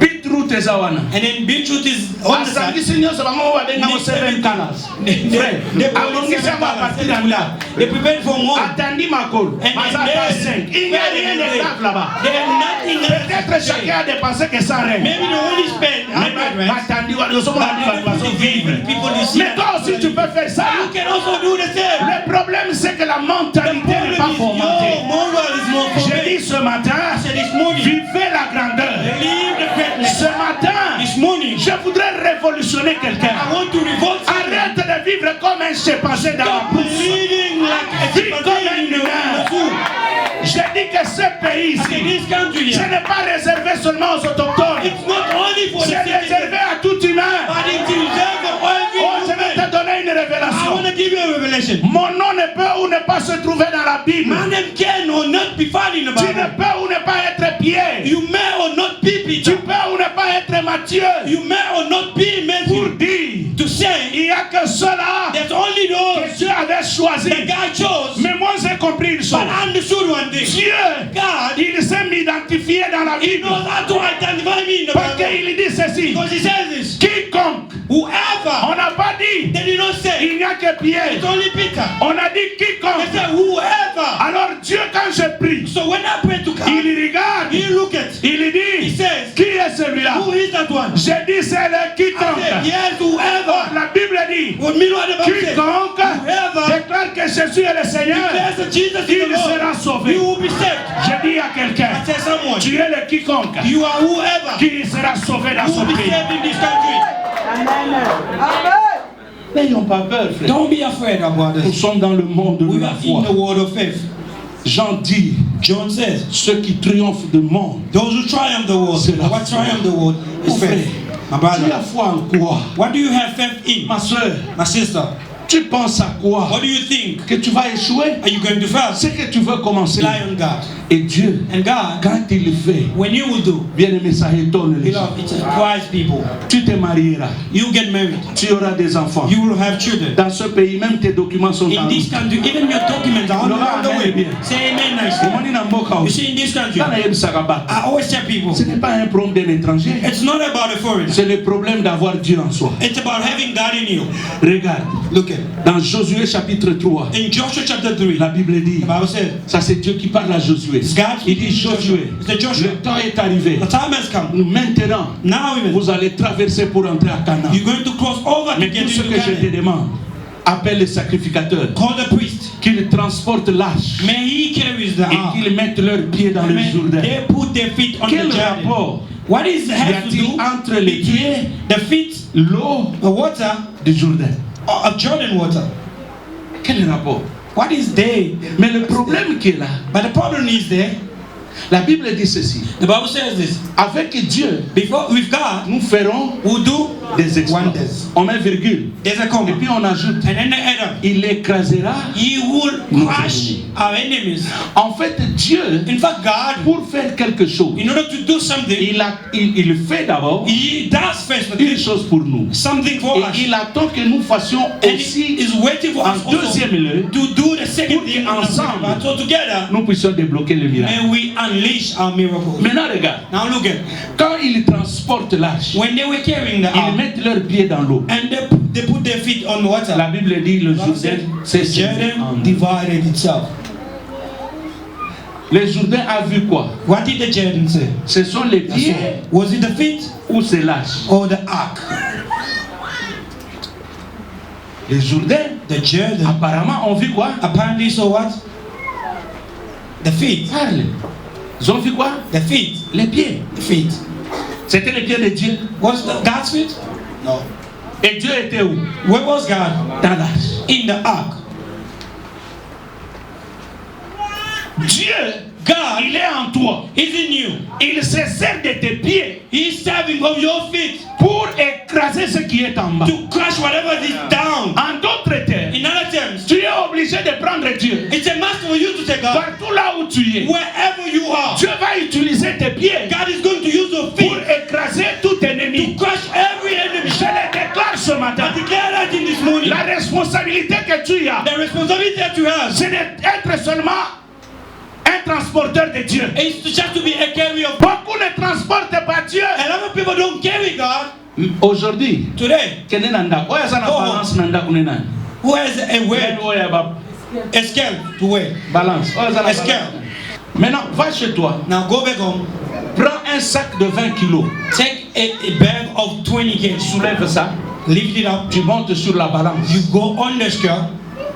Beetroot eza wana. And then beetroot is on the side. Asangisi nyonso bango babenga mo 7 colors. Frère, abongisa mo partir ya là. They prepared for more. Atandi makolo. And Baza then pas they- 5. Il n'y a rien de grave là-bas. They have nothing else. Peut-être chacun a dépensé que ça règne. Maybe they only spend 100 Mais rand. atandi wana yoso mona di bato bazo vivre. People they see. Mais toi aussi tu peux faire ça. You can also do the same. Le problème c'est que la The mentalité problem n'est pas is formatée. your moral is more J'ai formatted. dit ce matin, said this morning, vivez la grandeur. leave the greatness. Ce matin, This morning, je voudrais révolutionner quelqu'un. I want to revolt. Arrête de vivre comme un chimpanzé dans la Stop brousse. living like a Vis comme un chimpanzee in the humain. zoo. Je dis que ce pays Okay, ici, this country ce here, n'est pas réservé seulement aux autochtones. it's not only for the C'est réservé citizens, à tout humain. but it's reserved for every Oh, je vais human. te donner une I révélation. want to give you a revelation. Mon nom ne peut ou ne pas se trouver dans la Bible. My name can or not be found in the Tu ne Bible. peux ou ne pas être Pierre. You may or not be Tu Peter. peux ou ne pas être Matthieu. You may or not be Pour Matthew. dire, To say, il n'y a que cela there's only que those Dieu avait choisi. the guy chose. Mais moi j'ai compris une chose. But I understood one thing. Dieu, God, il s'est identifié dans la He Bible. knows how to identify me in the Parce Bible. qu'il dit ceci. Because He says this. Quiconque. Whoever. On n'a pas dit. They did not say. Il n'y a que Pierre. It's only Peter. On a dit They quiconque. said whoever. Alors Dieu, quand je prie, So when I pray to God, il regarde. He look at. Il He dit, says, qui est celui-là? who is that one? J'ai dit, c'est le I said, quiconque. yes, Or, whoever. la Bible dit, What me what the Bible says. quiconque Whoever déclare que Jésus est le Seigneur, declares that Jesus is il the sera Lord, sauvé. you will be saved. Je dis à quelqu'un, I tell someone, tu es le quiconque you are whoever qui sera sauvé dans who son will be pays. saved in this country. N'ayons pas peur, frère. Don't be afraid, our Nous brothers. sommes dans le monde de We la are foi. in the world of faith. Jean dit, John says, ceux qui triomphent du monde. those who triumph the world, C'est la what foi. triumph the world is Mon frère, faith. My tu as brother, foi en quoi? what do you have faith in? Ma soeur, My sister, tu penses à quoi? what do you think? Que tu vas échouer? Are you going to fail? C'est que tu veux commencer. Rely on God. Et Dieu, And God, quand il le fait, when you will do, bien aimé, ça étonne les gens. beloved, it surprise people. Tu te marieras, You get married. tu auras des enfants. You will have children. Dans ce pays, même tes documents sont In en this country, even your documents are on the way. Say amen nicely. You see, in this country, I always tell people, Ce n'est pas un problème d'un étranger. it's not about a foreigner. C'est le problème d'avoir Dieu en soi. It's about having God in you. Regarde, Look at dans Josué chapitre 3, in Joshua chapter 3. la Bible dit, The Bible says, ça c'est Dieu qui parle à Josué. it's God. Il dit Josué, It's Joshua. le temps est arrivé. The time has come. Maintenant, Now even vous allez traverser pour entrer à Canaan. you're going to cross over to Mais get tout ce into que je te Canaan. demande, appelle les sacrificateurs, Call the priest. qu'ils transportent l'arche May he carries the et ark. qu'ils mettent leurs pieds dans le May Jourdain. they put their feet on Quel the Jordan. rapport What is y has to a-t-il do entre les pieds, the feet, l'eau the water du Jourdain? of Jordan water? Quel rapport? What is there? Mais le problème qui est là, But the problem is there. la Bible dit ceci. The Bible says this. Avec Dieu, Before with God, nous ferons we'll do des exploits. wonders. On met virgule. There's a Et comma. puis on ajoute, And then the Adam, il écrasera. he will Nos crush ennemis. our enemies. En fait, Dieu, In fact, God, pour faire quelque chose, in order to do something, il fait d'abord he does first une chose pour nous. something for us. Et il attend que nous fassions And aussi, he is waiting for us en also deuxième lieu, to do the second pour thing qu'ensemble, so together, nous puissions débloquer le miracle. and we unleash our miracles. Maintenant, regarde, Now look at quand ils transportent l'arche, when they were carrying the ils ark mettent leurs pieds dans l'eau. and they put their feet on the water. La Bible dit le Jourdain s'est séparé en Jordan deux. divided itself. Le Jourdain a vu quoi? What did the Jordan say? Ce sont les pieds Was it the feet ou c'est l'arche? or the ark? Les Jourdains, The Jordan apparemment, ont vu quoi? apparently saw what? The feet. Parle. Ils ont vu quoi? The feet. Les pieds. The feet. C'était les pieds de Dieu. Was God's feet? No. Et Dieu était où? Where was God? Dans l'arche. In the ark. Dieu, God, il est en toi. He's in you. Il se sert de tes pieds He's serving of your feet pour écraser ce qui est en bas. to crush whatever is down. En d'autres termes, In other terms, tu es obligé de prendre Dieu. it's a must for you to take God. Partout là où tu es, Wherever you are, Dieu va utiliser tes pieds God is going to use your pour feet écraser tout ennemi. to crush every enemy. Je le déclare ce matin. I declare that in this morning. La responsabilité que tu as, The responsibility that you have c'est d'être seulement un transporteur de Dieu. is to just to be a carrier of. Beaucoup ne transportent pas Dieu. A lot of people don't carry God Aujourd'hui, today. kene nanda, oya sana Oh. balance nanda kunena. Who has a weight, Oya ba a scale to weigh? balance. Oya sana A scale. Maintenant, va chez toi. Now go back home. Prends un sac de 20 kilos. Take a bag of 20 kg. Soulève ça. Lift it up. Tu montes sur la balance. You go on the scale.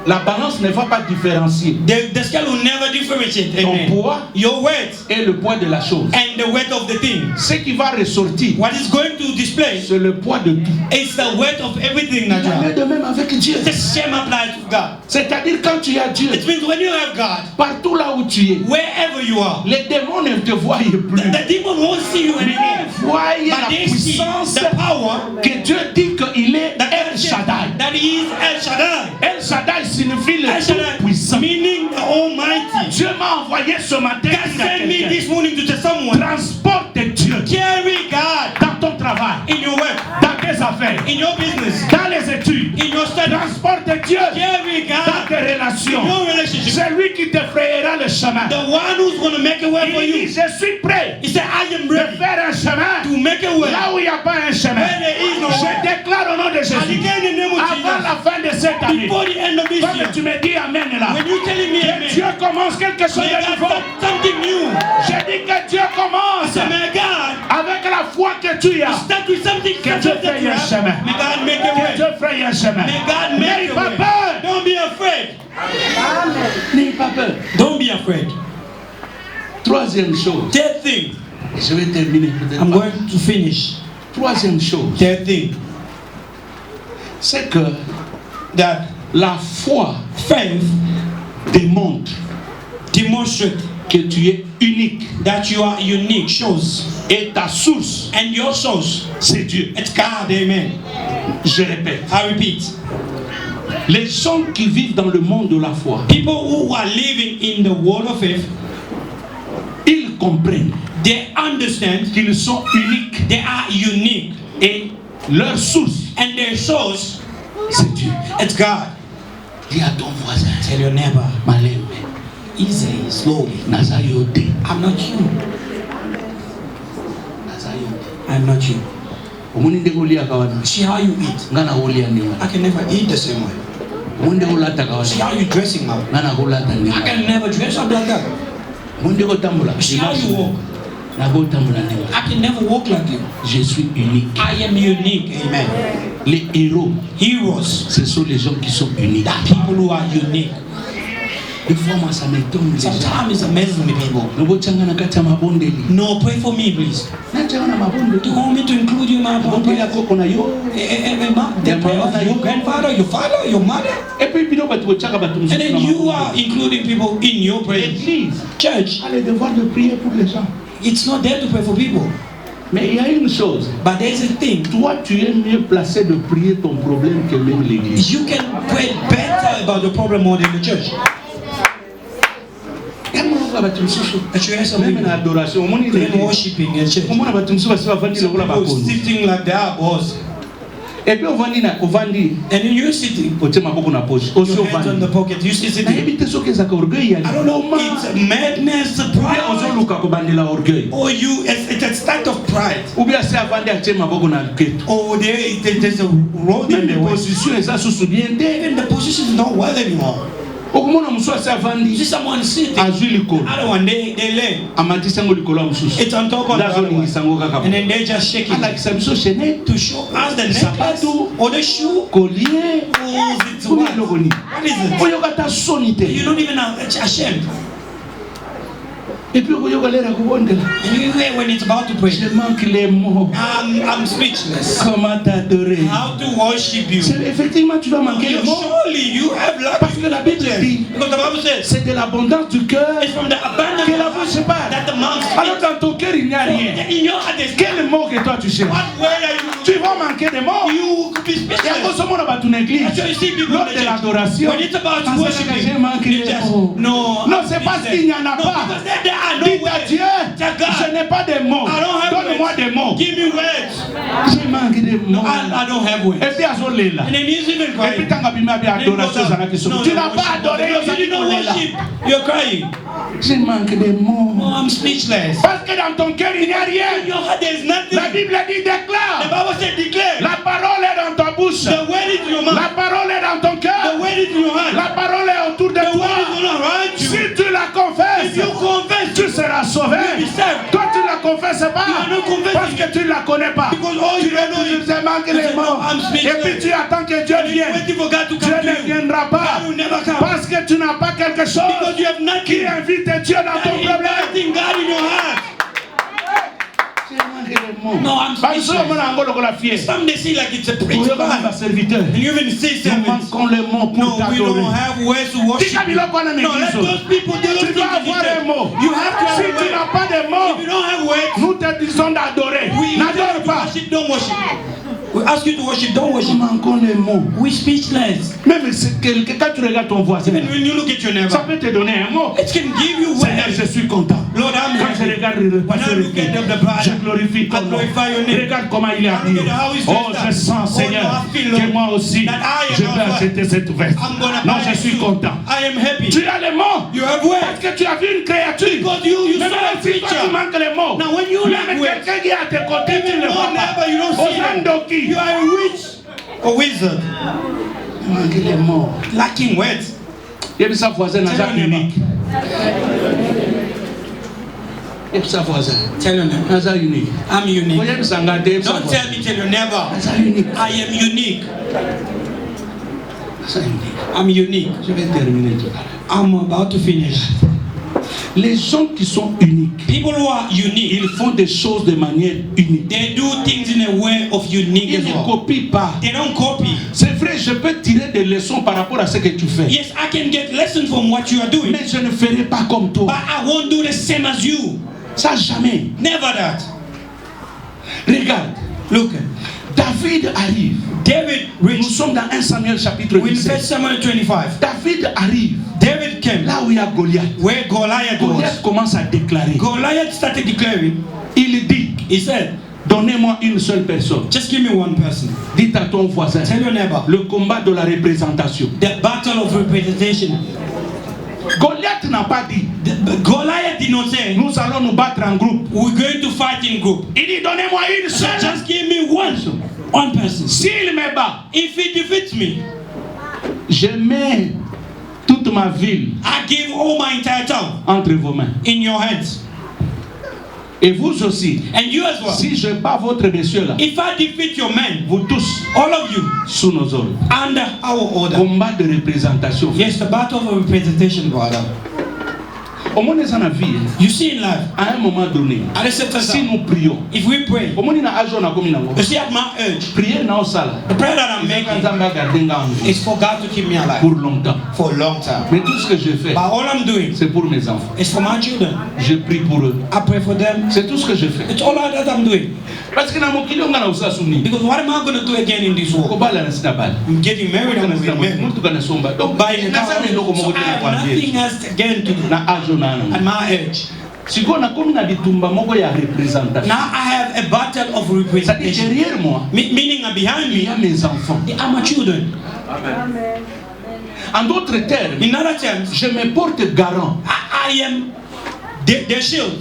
La balance ne va pas différencier The scale will never differentiate. ton Amen. poids Your weight et le poids de la chose. and the weight of the thing. Ce qui va ressortir, What is going to display c'est le poids de tout. is the weight of everything that you Il est have. de même avec Dieu. The same applies to God. C'est-à-dire quand tu as Dieu, It means when you have God, partout là où tu es, wherever you are, les démons ne te voient plus. the demon won't see you Mais anymore. ils voient But la they see puissance the power que Dieu dit qu'il est that El Shaddai. that he is El Shaddai. El Shaddai signifie le El Shaddai, tout-puissant. meaning the Almighty. Dieu m'a envoyé ce matin God dire à sent me quelqu'un, this morning to tell someone, transporte Dieu carry God dans ton travail, in your work, dans tes affaires, in your business, dans les études. in your studies. Transporte Dieu Carry dans God tes relations. in your relationship. C'est lui qui te frayera le chemin. The one who's going to make a way for Il dit, you. je suis prêt He said, I am de ready faire un chemin to make a way là où il n'y a pas un chemin. where there is no Je way. déclare au nom de I Jésus, declare in the name of avant Jesus, la fin de cette année, before the end of this comme year, tu me dis Amen là, when you telling me que amen, Dieu commence quelque chose may de God nouveau. start something new. Je dis que Dieu commence So may God avec la foi que tu as. start with something Que Dieu that fasse you un have. chemin. May God make a Que way. Dieu fasse un chemin. May God make N'aie a pas way. peur. Don't be afraid. N'aie pas peur. Don't be afraid. Troisième chose. Third thing, Je vais terminer peut-être. I'm pas. going to finish. Troisième chose, Third thing, c'est que that la foi faith démontre demonstrate que tu es unique. That you are unique shows. Et ta source, and your source, c'est Dieu. It's God. Amen. Je répète. I repeat. Les gens qui vivent dans le monde de la foi, people who are living in the world of faith, ils comprennent, they understand qu'ils sont uniques. They are unique. Et leur source, and their source, c'est Dieu. It's God. Dis à ton voisin, tell your neighbor, Malem, easily, slowly. Nazayote. I'm not you. I'm not you. See how you eat. I can never eat the same way. See how you dressing up. I can never dress up like that. See how you walk. I can never walk like you. Je suis unique. I am unique. Amen. Les héros, heroes, ce sont les gens qui sont uniques. That people who are unique. Des fois, moi, ça m'étonne. Sometimes it's amazing me, people. No, pray for me, please. You want me to include you in my prayer? They pray for your grandfather, your father, your mother. And then you are including people in your prayer. Church. It's not there to pray for people. Mais il y a une chose. But there's a thing. Toi, tu es mieux placé de prier ton problème que même l'église. You can pray better about the problem more than the church. Même en adoration, in worshiping in church. Sitting like that, boss. And then you're sitting. Your hands on the pocket. You sit sitting. I don't know. It's madness, pride. Or you, it's a state of pride. Or there's a road in the way. Even the position is not well anymore. You see someone sitting. Other one they lay. It's on top of the other one. And then they just shake it to show us the necklace or the shoe. What is it? You're not even ashamed. Et puis vous allez and you hear when it's about to pray. Je manque les mots. I'm speechless. Comment t'adorer? How to worship you? Effectivement, tu vas manquer les mots. Surely you have lack. Parce que la Bible dit. Because the Bible says. C'est de l'abondance du cœur. It's from the abundance que la bouche parle. That the mouth speaks. Alors dans ton cœur il n'y a rien. In your heart there's quel mot que toi tu cherches? What word are you? Tu vas manquer des mots. You could be speechless. Et à cause de mon dans ton église. Lors de l'adoration. When it's about worshiping. Non, c'est parce qu'il n'y en a pas. Dis à Dieu, je n'ai pas de mots. Donne-moi des mots. Give me words. J'ai manqué de mots. I don't have words. Et puis à ce là. And then he's even crying. Et puis tant qu'il m'a bien adoration, tu n'as pas adoré. You did not worship. You're crying. J'ai manqué de mots. Oh, I'm speechless. Parce que dans ton cœur il n'y a rien. In your heart there's nothing. La Bible dit déclare. The Bible said declare. La parole est dans ta bouche. The word is in your mouth. La parole est dans ton cœur. The word is in your hand. La parole est autour de toi. The word is around you. Si tu la confesses, if you confess, tu seras sauvé. You'll be saved. Toi tu ne la confesses pas parce que tu ne la connais pas. Because all you don't know is tu manques les mots. Et puis tu attends que Dieu vienne. Dieu ne viendra pas parce que tu n'as pas quelque chose qui invite Dieu dans ton problème. No, I'm speechless. Some they see like it's a preach. And you even see servants. No, we don't have words to worship. No, let those people do those things. You have to have words. If you don't have words, nous te disons d'adorer. N'adore pas. Worship, don't worship. We ask you to worship, don't worship. We speechless. Même quand tu regardes ton voisin, even when you look at your neighbor, ça peut te donner un mot. It can give you Seigneur, je suis content. Lord, I'm quand je regarde le je glorifie ton nom. Regarde comment il est habillé. Oh, je sens, Seigneur, que moi aussi, je vais acheter cette veste. Non, je suis content. Tu as les mots. Parce que tu as vu une créature. Mais même si tu manques les mots, même quelqu'un qui est à tes côtés, tu ne le vois pas. You are a witch or wizard. Lacking words. Et puis sa voisine n'a pas unique. Et puis sa voisine. Tell your neighbor. Naza unique. I'm unique. Don't tell me, tell your neighbor. I am unique. I'm unique. Je vais terminer tout à l'heure. I'm about to finish. Les gens qui sont uniques. People who are unique, ils font des choses de manière unique. They do things in a way of unique Ils as ne well. copient pas. They don't copy. C'est vrai, je peux tirer des leçons par rapport à ce que tu fais. Yes, I can get lessons from what you are doing. Mais je ne ferai pas comme toi. But I won't do the same as you. Ça jamais. Never that. Regarde. Look. David arrive. David Nous reached. sommes dans 1 Samuel chapitre In 1 17. Samuel 25. David arrive. David came. Là où il y a Goliath. Where Goliath was. Goliath commence à déclarer. Goliath started declaring. Il dit, He said, donnez-moi une seule personne. just give me one person. Dites à ton voisin. Tell your neighbor. Le combat de la représentation. The battle of representation. Goliath n'a pas dit, Goliath did not say, nous allons nous battre en groupe. we're going to fight in group. Il dit, donnez-moi une So seule. just give me one person. S'il me bat, If he defeats me, je mets toute ma ville I give all my entire town entre vos mains. in your hands. Et vous aussi, And you as well. si je bats votre monsieur là, If I defeat your men, vous tous, all of you, sous nos ordres. under our order. Combat de représentation. Yes, the battle of representation, brother. Au moins, dans la vie, You see in life, à un moment donné, at a certain si time, nous prions, if we pray, au moins, il y a un jour, on a commis dans you see at my urge, prier dans la salle. the prayer that I'm making is for God to keep me alive pour longtemps. for a long time. Mais tout ce que je fais, But all I'm doing c'est pour mes enfants. is for my children. Je prie pour eux. I pray for them. C'est tout ce que je fais. It's all that I'm doing. Parce que dans mon kilo, on a aussi assumé. Because what am I going to do again in this world? I'm getting married, I'm getting married. Donc, Buying a car. So I have nothing else again to do. At my age. Now I have a battle of representation. derrière moi, Meaning behind il y me, a mes enfants. they are my children. En d'autres termes, In other terms, je me porte garant I am their shield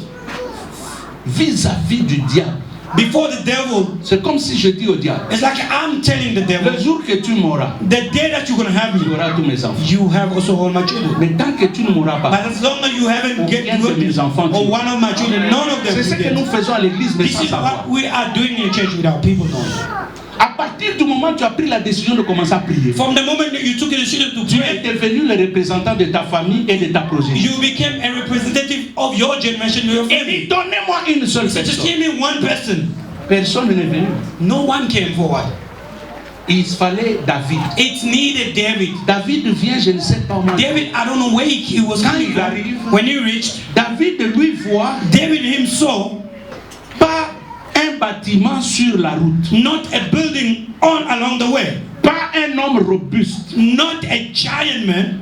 vis-à-vis du diable. before the devil. C'est comme si je dis au diable, It's like I'm telling the devil, le jour que tu mourras, the day that you're going to have tu me, auras tous mes enfants. you have also all my children. Mais tant que tu ne mourras pas, But as long as you haven't aucun get de mes enfants, or one of my children, none of them c'est ce will que nous get. faisons à l'église, mais This sans is savoir. what we are doing in church without people knowing. À partir du moment où tu as pris la décision de commencer à prier, From the moment that you took the decision to tu es pray, devenu le représentant de ta famille et de ta progénie. you became a representative of your generation, your Et family. dit, donnez-moi une seule So just personne. give me one person. Personne n'est venu. No one came forward. Il fallait David. It needed David. David vient, je ne sais pas comment. David, I don't know where he was Quand coming il from. arrive, When he reached, David lui voit David himself, pas un bâtiment sur la route, not a building along the way, pas un homme robuste, not a giant man,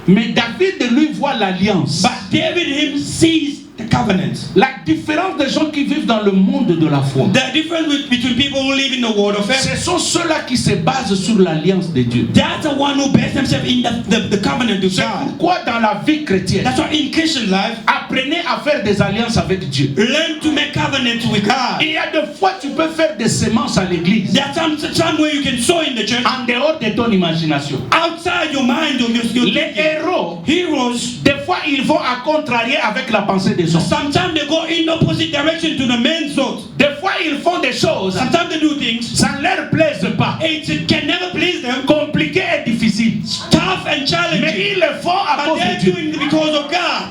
mais David lui voit l'alliance. but David him sees the covenant. La différence des gens qui vivent dans le monde de la foi, The difference between people who live in the world of faith, ce sont ceux-là qui se basent sur l'alliance de Dieu. that's the one who base themselves in the covenant of C'est God. pourquoi dans la vie chrétienne, That's why in Christian life, apprenez à faire des alliances avec Dieu. learn to make covenant with God. Il y a des fois tu peux faire des semences à l'église There's some way you can sow in the church en dehors de ton imagination. outside your mind or your Les thinking. héros, Heroes, des fois ils vont à contrarier avec la pensée des autres. sometimes they go in opposite direction to the main thought. Des fois ils font des choses, Sometimes they do things, ça ne leur plaise pas. it can never please them, Compliqué et difficile. tough and Mais challenging. ils le font à But cause they're de Dieu. doing it because of God.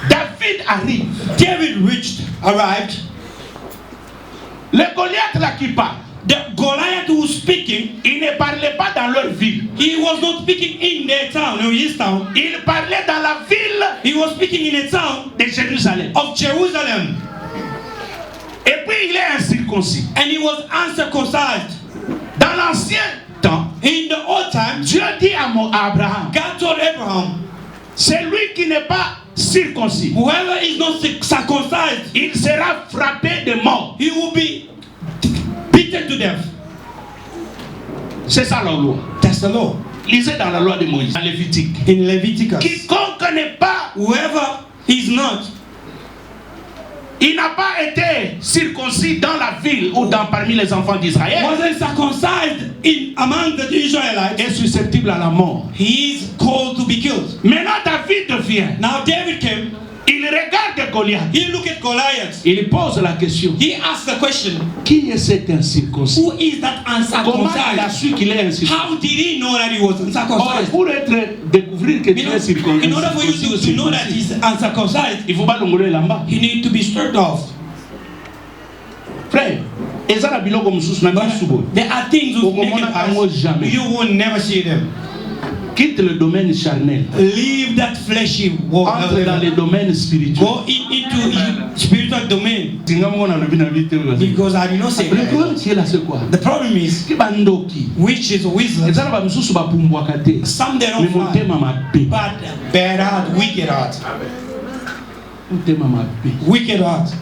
David arrive. David arrived. Le Goliath là qui parle, The Goliath who was speaking, il ne parlait pas dans leur ville. he was not speaking in their town, or his town. Il parlait dans la ville He was speaking in a town de Jérusalem. of Jerusalem. Et puis il est incirconcis. And he was uncircumcised. Dans l'ancien temps, In the old time, Dieu dit à Abraham, God told Abraham, celui qui n'est pas circoncis, whoever is not circumcised, il sera frappé de mort. he will be beaten to death. C'est ça la loi. That's the law. Lisez dans la loi de Moïse, en Lévitique. In Leviticus, Quiconque n'est pas, whoever is not, il n'a pas été circoncis dans la ville ou parmi les enfants d'Israël, wasn't circumcised among the Israelites, est susceptible à la mort. he is called to be killed. Maintenant David vient. Now David came. Il regarde Goliath. He look at Goliath. Il pose la question. He asked the question. Qui est cet incirconcis? Who is that Comment il a uncircumcised? su qu'il est incirconcis? How did he know that he was Or, uncircumcised? pour découvrir que tu es circoncis, In order for you to know that he's uncircumcised, il faut pas l'ongoler là-bas. he need to be stripped off. Frère, ezala biloko mususu na misubo. There are things who make it jamais. you will never see them. Quitte le domaine charnel. Leave that fleshy world. Entre dans le domaine spirituel. Go into spiritual domain. Because I did not say Le problème c'est là c'est quoi? the problem is Which is wisdom. ezala ba mususu ba pumbwaka te. Some they don't Mais motema mabe. but bad heart, wicked heart. Motema mabe. Wicked heart.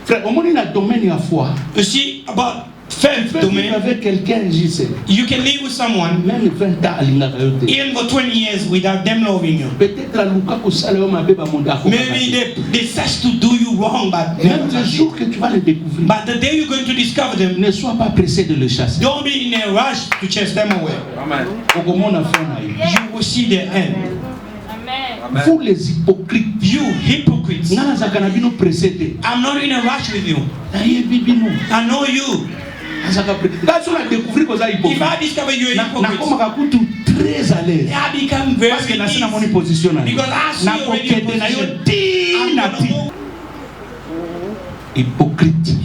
Frère, au moins dans le domaine ya foi. You see about faith domain. Avec quelqu'un, je sais. You can live with someone Même 20 ans alingaka yo te. even for 20 years without them loving you. Peut-être la luka ko sala yo mabe ba monda ko. Maybe they search to do you wrong, but même le jour que tu vas le découvrir. But the day you're going to discover them, ne sois pas pressé de le chasser. Don't be in a rush to chase them away. Amen. You will see the end. Vous les hypocrites, you hypocrites, I'm not in a rush with you. I know you. If I discover you a hypocrite, très à l'aise. I become very easy. Because I see already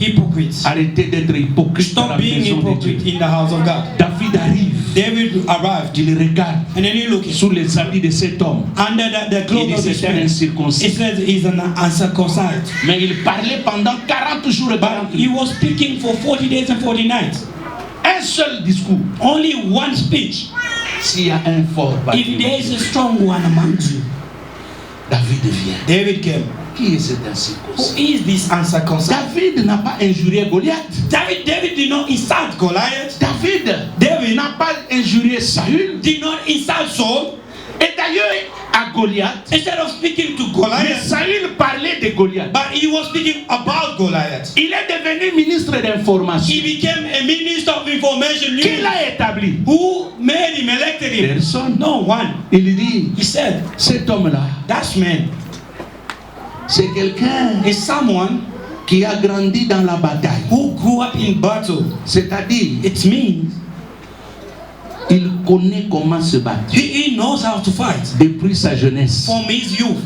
hypocrite. Arrêtez d'être hypocrite. Stop being hypocrite in the house of God. David arrive. David arrived. Il regarde. And then he looked sous les habits de cet homme. Under the clothes of this man. Incirconcis. It says he's an uncircumcised. Mais il parlait pendant 40 jours et 40 nuits. He was speaking for 40 days and 40 nights. Un seul discours. Only one speech. S'il y a un fort if there is a strong one among you, David vient. David came. Qui est cet incirconcis? Who is this uncircumcised? David n'a pas injurié Goliath. David did not insult Goliath. David n'a pas injurié Saül. Did not insult Saul. Et d'ailleurs, à Goliath, instead of speaking to Goliath, Saül parlait de Goliath. But he was speaking about Goliath. Il est devenu ministre d'information. He became a minister of information. Qui l'a établi? Who made him, elected him? Personne. No one. Il dit, he said, cet homme-là, that man, c'est quelqu'un, is someone qui a grandi dans la bataille. Who grew up in battle. C'est-à-dire, it means il connaît comment se battre. He knows how to fight. Depuis sa jeunesse. From his youth.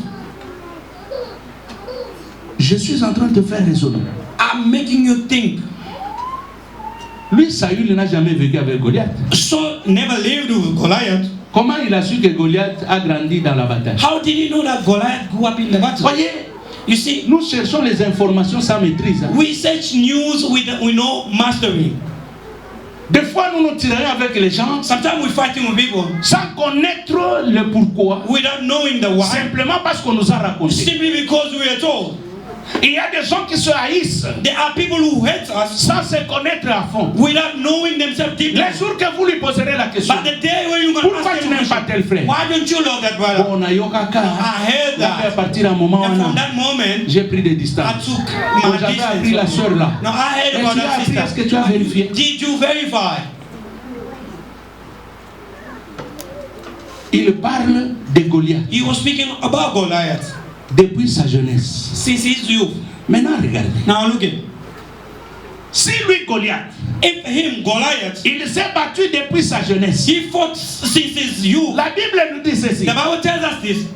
Je suis en train de faire raisonner. I'm making you think. Lui, Saül n'a jamais vécu avec Goliath. Saul never lived with Goliath. Comment il a su que Goliath a grandi dans la bataille? How did he know that Goliath grew up in the battle? Voyez, you see, nous cherchons les informations sans maîtrise. We search news with no mastery. Des fois, nous nous tirons avec les gens. Sometimes we're fighting with people. Sans connaître le pourquoi. Without knowing the why. Simplement parce qu'on nous a raconté. Simply because we are told. Il y a des gens qui se haïssent. There are people who hate us sans se connaître à fond. Without knowing themselves deeply. Les jours que vous lui poserez la question. But the day when you going to pourquoi tu n'aimes pas tel frère? Why don't you love that brother? Bon, I heard that. À partir d'un moment, from that moment, j'ai pris des distances. I took my distance. J'avais appris la sœur là. No, I heard about that sister. Est-ce que tu as vérifié? Did you verify? Il parle de Goliath. He was speaking about Goliath. Depuis sa jeunesse. Since his youth. Maintenant, regardez. Now look at. Si lui, Goliath, if him, Goliath, il s'est battu depuis sa jeunesse. He fought since his youth. La Bible nous dit ceci. The Bible tells us this.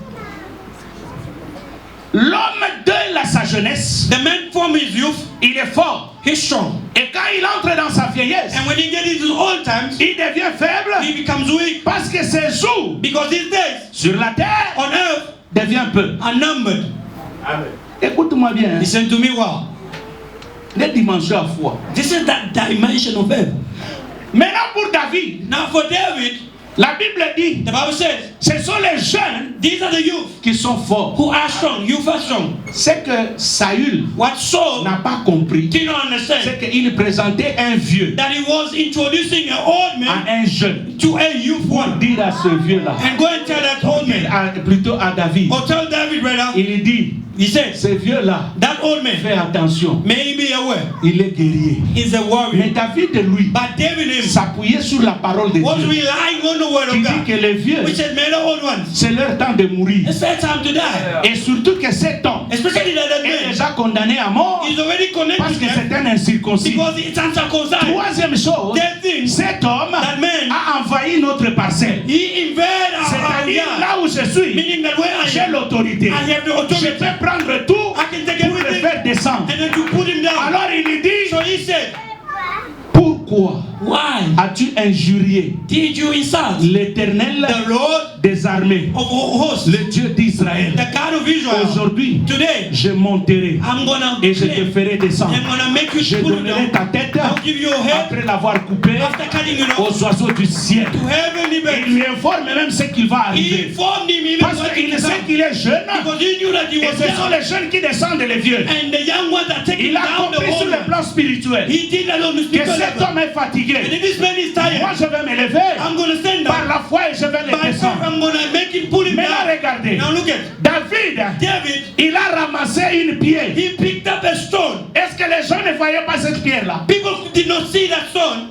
L'homme de sa jeunesse, the man from his youth, il est fort, he's strong. Et quand il entre dans sa vieillesse, and when he gets into old times, il devient faible. He becomes weak. Parce que ses jours, because his days, sur la terre, on earth, devient peu. Unnumbered. Amen. Écoute-moi bien. Listen to me well. Les dimensions à foi. This is that dimension of faith. Maintenant pour David. Now for David, la Bible dit, the Bible says, ce sont les jeunes, these are the youth, qui sont forts. Who are strong. Youth are strong. C'est que Saül, what Saul n'a pas compris, did not understand, c'est qu'il présentait un vieux, that he was introducing an old man à un jeune, to a youth one. Dire à ce vieux là, and go and tell that old man, plutôt à David, or tell David brother, il dit, he said, ce vieux là, that old man, fais attention, may he be aware, il est guerrier. He's a warrior. Mais David lui, but David s'appuyait sur la parole de was Dieu. relying on the word of God. Dit que le vieux which said, man c'est leur temps de mourir. It's their time to die. Et surtout que cet homme Especially that est man déjà condamné à mort is already parce connected que c'est un incirconcis. because it's uncircumcised. Troisième chose, Third thing, cet homme that man a envahi notre parcelle. he invaded our C'est-à-dire yard. là où je suis, Meaning that where I j'ai am, l'autorité. I have the Je authority. peux prendre tout I can take pour le everything faire descendre. and then to put him down. Alors il lui dit, So he said, pourquoi why as-tu injurié did you insult l'Éternel the Lord des armées, of hosts, le Dieu d'Israël? the God of Israel? Aujourd'hui, Today, je monterai I'm gonna et je te claim, ferai descendre. I'm gonna make Je you pull it donnerai down. ta tête I'll give you a head après l'avoir coupée after cutting it off aux oiseaux du ciel. to heavenly Il bed. lui informe même ce qu'il va He arriver. informed him even Parce what qu'il he sait done. qu'il est jeune Because he knew that he et was ce sont young. les jeunes qui descendent les vieux. And the young ones are taking Il a down the compris sur old le ones. plan spirituel He did that on the que spiritual cet level. homme est And fatigué. if this man is tired, Moi je vais me lever I'm gonna stand par up. la foi et je vais le By faith, descendre. I'm gonna make him pull him Mais là down. regardez, Now look at David, David. il a ramassé une pierre. He picked up a stone. Est-ce que les gens ne voyaient pas cette pierre-là? People did not see that stone.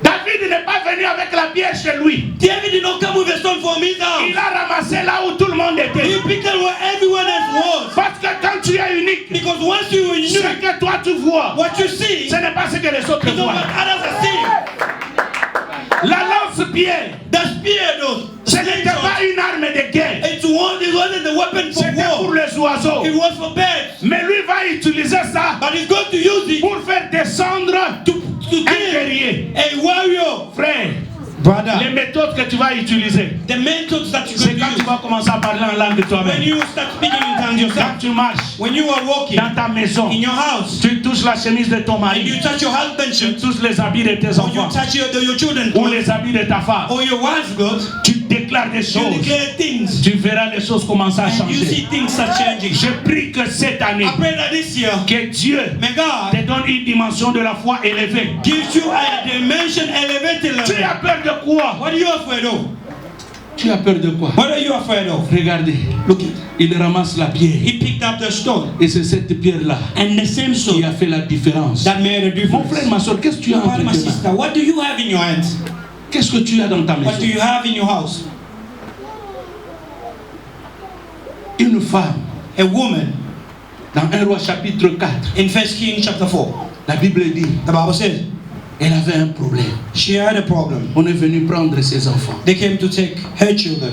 David n'est pas venu avec la pierre chez lui. David did not come with a stone from his Il house. a ramassé là où tout le monde était. He picked up where everyone else was. Parce que quand tu es unique, Because once you are ce unique, que toi tu vois, what you see ce n'est pas ce que les autres is not voient. what others are seeing. La lance-pierre, The spear, though, ce n'était pas une arme de guerre. it wasn't the weapon for C'était pour war. les oiseaux. It was for birds. Mais lui va utiliser ça But he's going to use it pour faire descendre to un kill guerrier. a warrior. Frère, Brother, les méthodes que tu vas utiliser, the methods that you're c'est going quand to tu use vas commencer à parler en langue de when toi-même. you start speaking in tongues yourself, Quand tu marches when you are walking dans ta maison, in your house, tu touches la chemise de ton and mari, you touch your husband's tu shirt, touches les habits de tes or you enfants touch your children's ou clothes, les habits de ta femme. or your wife's clothes, Tu déclares des you choses. declare things, Tu verras les choses commencer à and you see changer. things are changing. Je prie que cette année, I pray that this year, que Dieu may God te donne une dimension de la foi élevée. gives you a dimension elevated Tu level. as peur de quoi? What are you afraid of? Tu as peur de quoi? What are you afraid of? Regardez, Look it. il ramasse la pierre. He picked up the stone, Et c'est cette pierre-là and the same qui stone a fait la différence. that made a Mon difference. frère, ma soeur, qu'est-ce que tu as My entre tes brother, my mains? sister, what do you have in your hands? Qu'est-ce que tu as dans ta What do maison? you have in your house? Une femme, A woman dans 1 Roi chapitre 4, in 1 Kings chapter 4. la Bible dit, The Bible says elle avait un problème. she had a problem. On est venu prendre ses enfants. They came to take her children.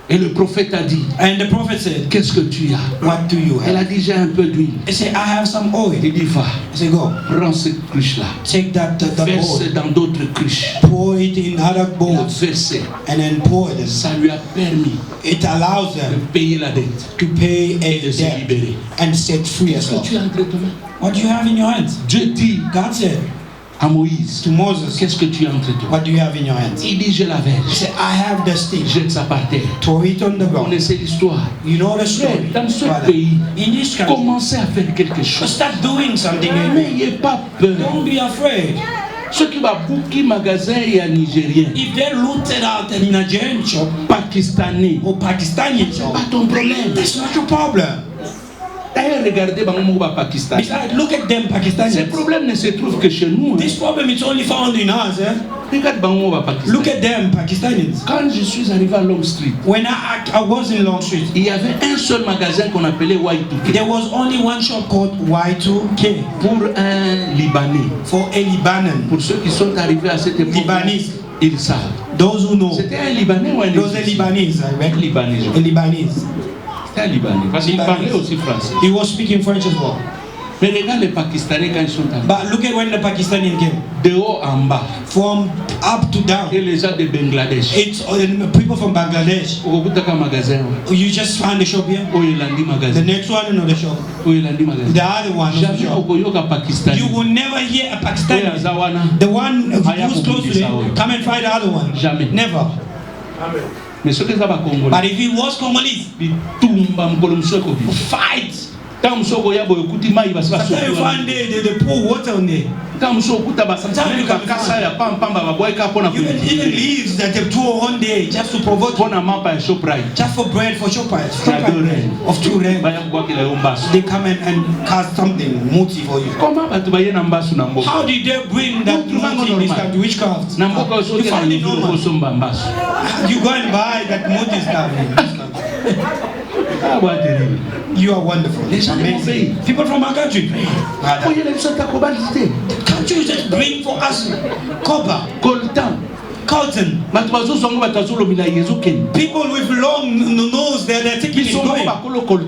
Et le prophète a dit, And the prophet said, qu'est-ce que tu as? what do you Elle have? a dit, j'ai un peu d'huile. He said, I have some oil. Il dit, va, I said, go, prends cette cruche-là. take that Verse oil, dans d'autres cruches. pour it in other Il a bowls, versé. and then pour it. Ça lui a permis It allows de them payer la dette to pay et de a se debt libérer. and set free as Qu'est-ce well. que tu as entre tes mains? What do you have in your hands? Dieu dit God said à Moïse, to Moses, qu'est-ce que tu as entre tes mains? what do you have in your hands? Il dit, je la He verse. said, I have the stick. Jette ça par terre. Throw it on the On ground. essaie l'histoire. You know the story. Dans ce brother. pays, In this country, commencez à faire quelque chose. start doing something. Amen. N'ayez pas peur. Don't be afraid. Ceux qui vont bouquer magasin et à Nigérien, If they looted out a Nigerian shop Pakistanais, or Pakistani c'est shop, pas ton problème. that's not your problem. D'ailleurs, regardez Bango Pakistan. Besides, look at them Ces Pakistanis. problèmes ne se trouvent que chez nous. This problem is only found in us. Eh? Regarde Bango Pakistan. Look at them Pakistanis. Quand je suis arrivé à Long Street, When I was in Long Street, il y avait un seul magasin qu'on appelait Y2K there was only one shop called Y2K pour un Libanais. for a Libanon. Pour ceux qui sont arrivés à cette époque, Libanese. ils savent. Those who know. C'était un Libanais ou un Those are Libanese, I reckon. Libanais. A Libanese. C'était un Libanais. Parce qu'il parlait aussi français. He was speaking French as well. Mais regarde les Pakistanais quand ils sont arrivés. But look at when the Pakistani came. De haut en bas. From up to down. Et les gens de Bangladesh. It's people from Bangladesh. Ukutaka magasin. You just find the shop here. Oyelandi The magasin. next one, another shop. Oyelandi magasin. The other one, another Jamais shop. okoyoka Pakistani. You will never hear a Oyo Pakistani. azawana. The one Haya who's close to kukutisa them, oyo. come and find the other one. Jamais. Never. Mais soki eza But bakongolais if he was Congolese, bitumba mokolo mosusu ekobima. fight Sometimes you find the poor water on there. Sometimes you even leaves that they throw on there just to provoke, just for bread for shoppers. Of 2 rand. They come and cast something multi for you. How did they bring that multi in this country? Witchcraft. You find it normal. You go and buy that multi stuff in this country. You are wonderful. Amazing. People from our country. The country just bring for us copper, cotton. People with long nose, they're taking it going.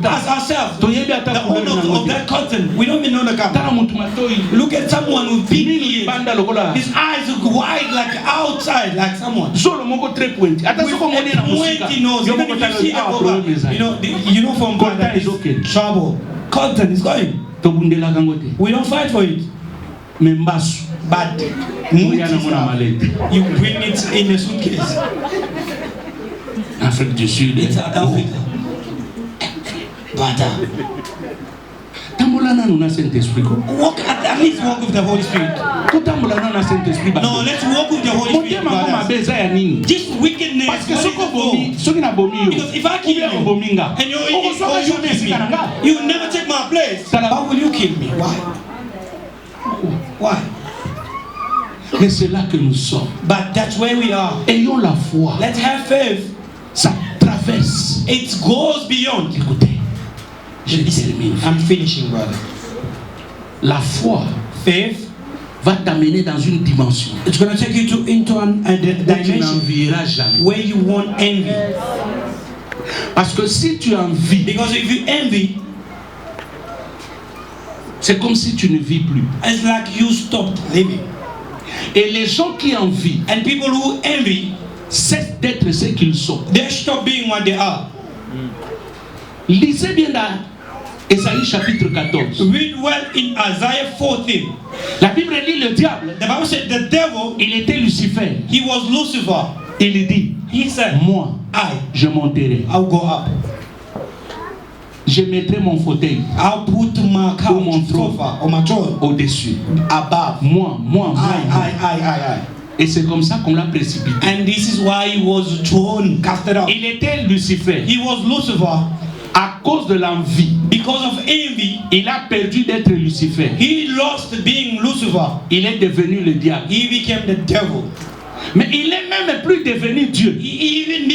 As ourselves, the owners of that cotton, we don't even know the country. Look at someone with big ears. His eyes look wide like outside, like someone. With a pointy nose. Even if you see the cover, you know from God that is trouble. Cotton is going. We don't fight for it. But you bring it in a suitcase. Afrique du Sud. It's South Africa. But walk at least walk with the Holy Spirit. No, let's walk with the Holy Spirit. This wickedness. Because if I kill you and you will never take my place. How will you kill me? Why? Mais c'est là que nous sommes. But that's where we are. Ayons la foi. Let's have faith. Ça traverse. It goes beyond. Écoutez, je termine. I'm finishing, brother. La foi, faith, va t'amener dans une dimension. It's going to take you into a dimension where you won't envy. Parce que si tu envies, because if you envy, c'est comme si tu ne vis plus. It's like you stopped living. Et les gens qui envient, and people who envy, cessent d'être ce qu'ils sont. They stop being what they are. Lisez bien dans Ésaïe chapitre 14. Read well in Isaiah 14. La Bible dit le diable. The Bible said the devil. Il était Lucifer. He was Lucifer. Il dit. He said, moi, je monterai. I'll go up. Je mettrai mon fauteuil. I'll put my couch, sofa, or my throne au-dessus. Above. Moi. I. Et c'est comme ça qu'on l'a précipité. And this is why he was thrown, casted out. Il était Lucifer. He was Lucifer. À cause de l'envie, because of envy, il a perdu d'être Lucifer. He lost being Lucifer. Il est devenu le diable. He became the devil. Mais il n'est même plus devenu Dieu. He didn't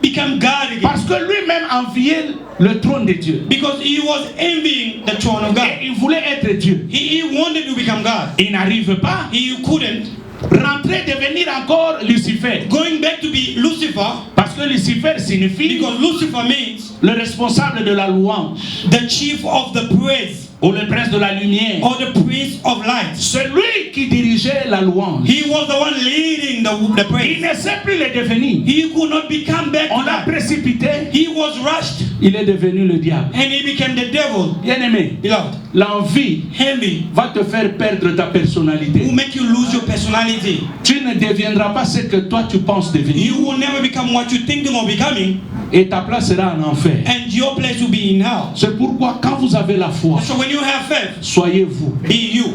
become God again. Parce que lui-même enviait le trône de Dieu. Because he was envying the throne of God. Et il voulait être Dieu. He wanted to become God. Il n'arrive pas. He couldn't. Rentrer, devenir encore Lucifer. Going back to be Lucifer. Parce que Lucifer signifie. Because Lucifer means le responsable de la louange. The chief of the praise. Ou le prince de la lumière. Or the prince of light. Celui qui dirigeait la louange. He was the one leading the praise. Il ne sait plus le devenir. He could not become back. On l'a précipité. He was rushed. Il est devenu le diable. And he became the devil. Bien-aimé, l'envie va te faire perdre ta personnalité. Will make you lose your personality. Tu ne deviendras pas ce que toi tu penses devenir. You will never become what you think of becoming. Et ta place sera en enfer. And your place will be in hell. C'est pourquoi quand vous avez la foi, so when you have faith, soyez vous. Be you.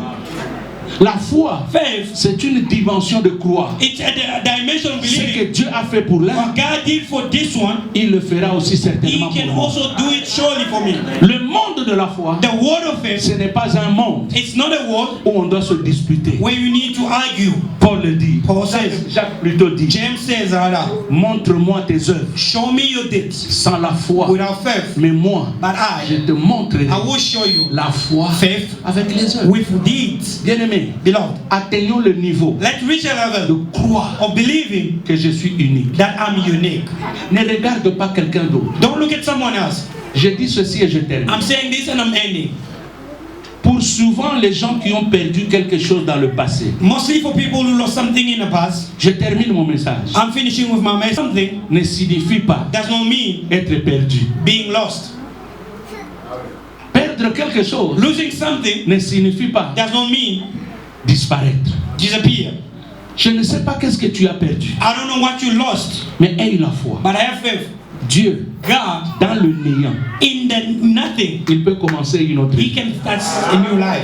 La foi, c'est une dimension de croire. It's a dimension of believing. Ce que Dieu a fait pour l'un, what God did for this one, il le fera aussi certainement He can pour moi. also do it surely for me. Le monde de la foi, the world of faith, ce n'est pas un monde it's not a world où on doit se disputer. Where you need to argue. Paul le dit. Paul says. Jacques plutôt dit. James says, montre-moi tes œuvres. Show me your deeds. Sans la foi. Without faith. Mais moi, but je te montrerai. I will show you. La foi. Faith. Avec les œuvres. With deeds. Bien-aimé. Beloved. Atteignons le niveau. Let's reach a level de croire of believing que je suis unique. That I'm unique. Ne regarde pas quelqu'un d'autre. Don't look at someone else. Je dis ceci et je termine. I'm saying this and I'm ending. Pour souvent les gens qui ont perdu quelque chose dans le passé. Mostly for people who lost something in the past. Je termine mon message. I'm finishing with my message. Something ne signifie pas does not mean être perdu. Being lost. Perdre quelque chose. Losing something ne signifie pas does not mean disparaître. Disappear. Je ne sais pas qu'est-ce que tu as perdu. I don't know what you lost. Mais aie la foi. But I have faith. Dieu, God, dans le néant, in the nothing, il peut commencer une autre He vie. can start a new life.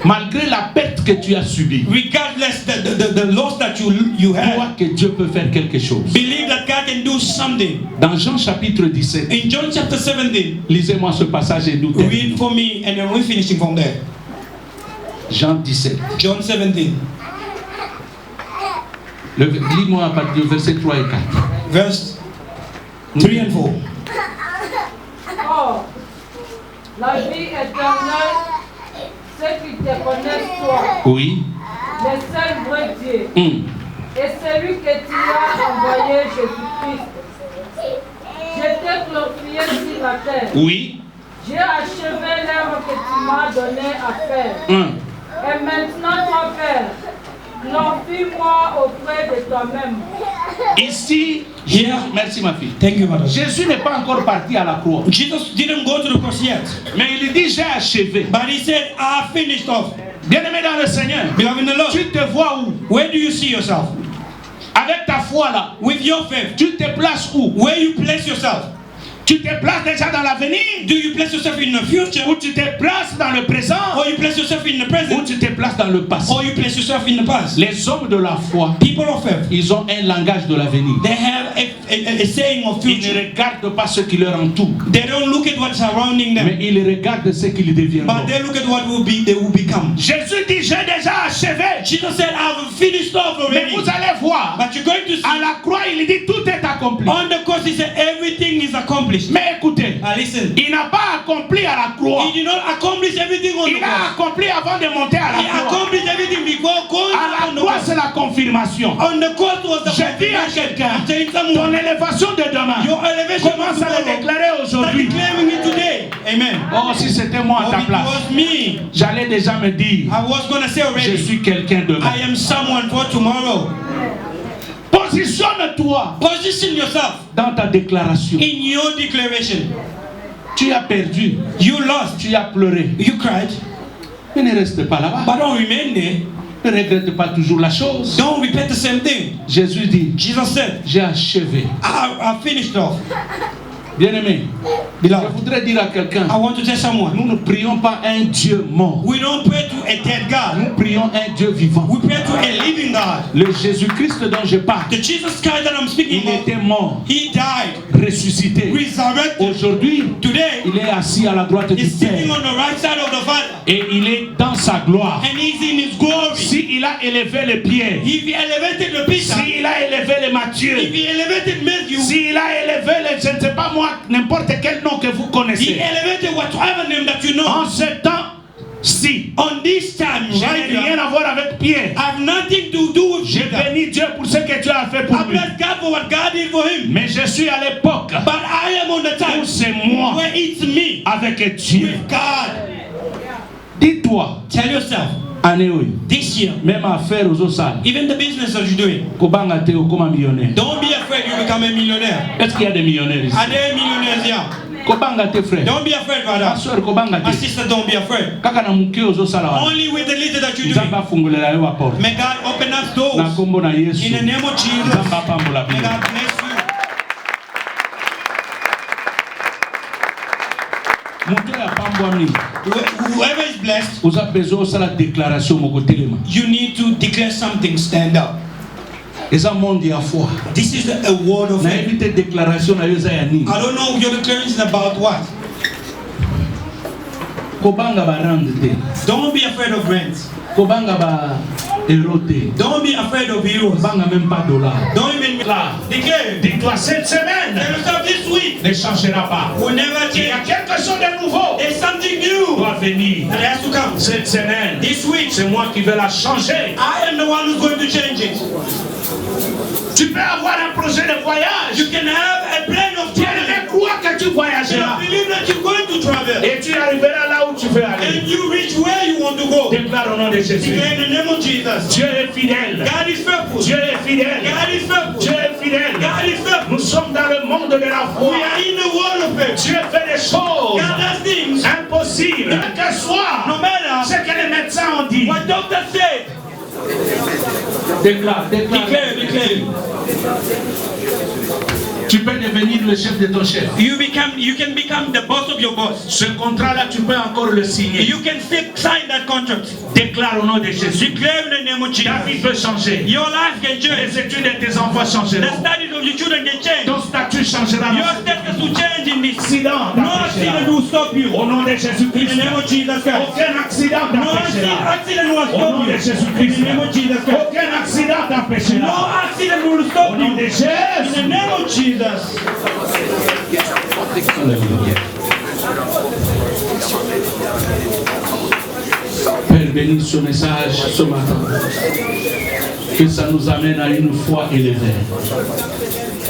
Malgré la perte que tu as subie, Regardless the loss that you crois had, que Dieu peut faire quelque chose. believe that God can do something. Dans Jean chapitre 17, In John chapter 17, lisez-moi ce passage et nous terminons. read for me and then we're finishing from there. Jean 17. John 17, Lis-moi à partir du verset 3 et 4. verse 3 and 4. Or, la vie éternelle, ceux qui te connaissent toi, Oui. le seul vrai Dieu, Hum. et celui que tu as envoyé, Jésus-Christ. Je t'ai glorifié sur la terre. Oui. J'ai achevé l'œuvre que tu m'as donné à faire. Hum. Et maintenant, toi, Père, glorifie-moi auprès de toi-même. Ici, Here, merci ma fille. thank you, mother. Jésus n'est pas encore parti à la croix. Jesus didn't go to the cross yet, Mais il dit j'ai achevé. but he said, I finished off. Bien-aimé dans le Seigneur, Beloved in the Lord, tu te vois où? where do you see yourself? Avec ta foi là, With your faith, tu te places où? where you place yourself? Tu te places déjà dans l'avenir? Do you place yourself in the future? Ou tu te places dans le présent? Or you place yourself in the Ou present? tu te places dans le passé? Or you place yourself in the past? Les hommes de la foi, People of faith, ils ont un langage de l'avenir. they have a saying of Ils ne future. regardent pas ce qui leur entoure, They don't look at what's surrounding mais them, ils regardent ce qu'ils deviendront. but they look at what they will become. Jésus dit j'ai déjà achevé. Jesus said, I've finished off Mais already. vous allez voir, But you're going to see, à la croix il dit tout est accompli. on the cross, he said, everything is accomplished. Mais écoutez, Listen, il n'a pas accompli à la croix. he did not accomplish everything on the Il a cross. accompli avant de monter à He la croix. accomplished everything before going À on la the croix cross. c'est la confirmation. On the cross was the Je dis à confirmation. quelqu'un, I'm telling ton someone, élévation de demain, your elevation commence à le tomorrow, déclarer start aujourd'hui. declaring it today. Amen. Oh, si c'était moi à Oh, ta it place, was me. j'allais déjà me dire, I was going to say je already, suis quelqu'un demain. I am someone for tomorrow. Positionne-toi Position yourself dans ta déclaration. in your declaration. Tu as perdu, You lost, tu as pleuré. you cried, Mais ne reste pas là-bas. but don't remain there. Ne regrette pas toujours la chose. Don't repeat the same thing. Jésus dit, Jesus said, j'ai achevé. I finished off. Bien-aimé, je Beloved, voudrais dire à quelqu'un, I want to tell someone, nous ne prions pas un Dieu mort. we don't pray to a dead God. Nous prions un Dieu vivant. We pray to a living God. Le Jésus-Christ dont je parle, The Jesus Christ that I'm speaking il about, était mort, he died, ressuscité. resurrected. Aujourd'hui, Today, il est assis à la droite du he's sitting Père on the right side of the Father, et il est dans sa gloire. and he's in his glory. S'il a élevé les pieds, If he elevated the Peter, s'il a élevé les if Matthieu, he elevated Matthew, s'il a élevé les, je ne sais pas moi, n'importe quel nom que vous he connaissez. elevated whatever name that you know. En ce temps-ci, On this time, je right n'ai rien now, à voir avec Pierre. I have nothing to do with Je Peter. bénis Dieu pour ce que tu as fait pour I lui. bless God for what God did for him. Mais je suis à l'époque But I am on the time où c'est moi where it's me avec Dieu. with God. Dis-toi, Tell yourself, année oui, this year, même affaire aux autres salles, even the business that you're doing, Kobanga te comme un millionnaire. don't be afraid you become a millionaire. Est-ce qu'il y a des millionnaires ici? Are there millionaires here? Kobanga te frère. Don't be afraid, Ma brother. soeur Kobanga My te. sister, don't be afraid. Kaka na muke aux autres salles. Only with the little that you're Nzamba doing. fungulela yo porte. May God open up doors. Na kombo na Yesu. In the name of Jesus. Nzamba pambola May bino. God bless you. Muto ya pambwami. Whoever is blessed, Uza besoin osala déclaration moko telema. you need to declare something. Stand up. Eza monde ya foi. This is a word of Na faith. évite déclaration na yo eza ya nini? I don't know your declaration about what. Kobanga ba rendre te. Don't be afraid of rent. Kobanga ba héros te. Don't be afraid of heroes. Kobanga même pas dollar. Don't even declare. Dis-toi cette semaine Tell yourself this week ne changera pas. will never Il y a change. quelque chose de nouveau There's something new doit venir. that has to come. Cette semaine, This week, c'est moi qui vais la changer. I am the one who's going to change it. Tu peux avoir un projet de voyage. You can have a plan of Tu travel. ne crois que tu You voyageras. believe that you're going to travel. Et tu arriveras là où tu veux aller. And you reach where you want to go. Déclare au nom de Jésus. Declare in the name of Jesus. Dieu est fidèle. God is faithful. Dieu est fidèle. God is faithful. Dieu est fidèle. God is faithful. Nous sommes dans le monde de la foi. We are in the world of faith. Dieu fait des choses God does things. impossibles. Quel que soit No matter ce que les médecins ont dit. what doctor said. Déclare, déclare. Declare, declare. Tu peux devenir le chef de ton chef. You can become the boss of your boss. Ce contrat-là, tu peux encore le signer. You can sign that contract. Déclare au nom de Jésus. Declare in the name of Jesus. Ta vie peut changer. Your life can change. Les études de tes enfants The changeront. studies of your children can change. Ton statut changera. Your status will change in this. Accident. No accident will stop you. Au nom de In Jésus-Christ. the name of Jesus Christ. Aucun accident No t'empêchera. accident will Au stop nom de you. Jésus-Christ. In the name of Jesus Christ. Aucun accident No t'empêchera. accident will Au stop nom you. de In the Jésus. name of Jesus. Père, bénis ce message ce matin. Que ça nous amène à une foi élevée.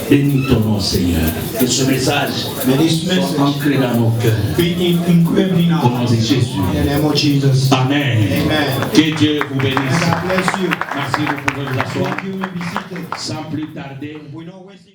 Bénis ton nom, Seigneur. Que ce message soit ancré dans nos cœurs. Au nom de Jésus. In the name of Jesus. Amen. Amen. Que Dieu vous bénisse. God bless you. Merci, vous pouvez vous asseoir. Thank you. You may be seated. Sans plus tarder. We're not wasting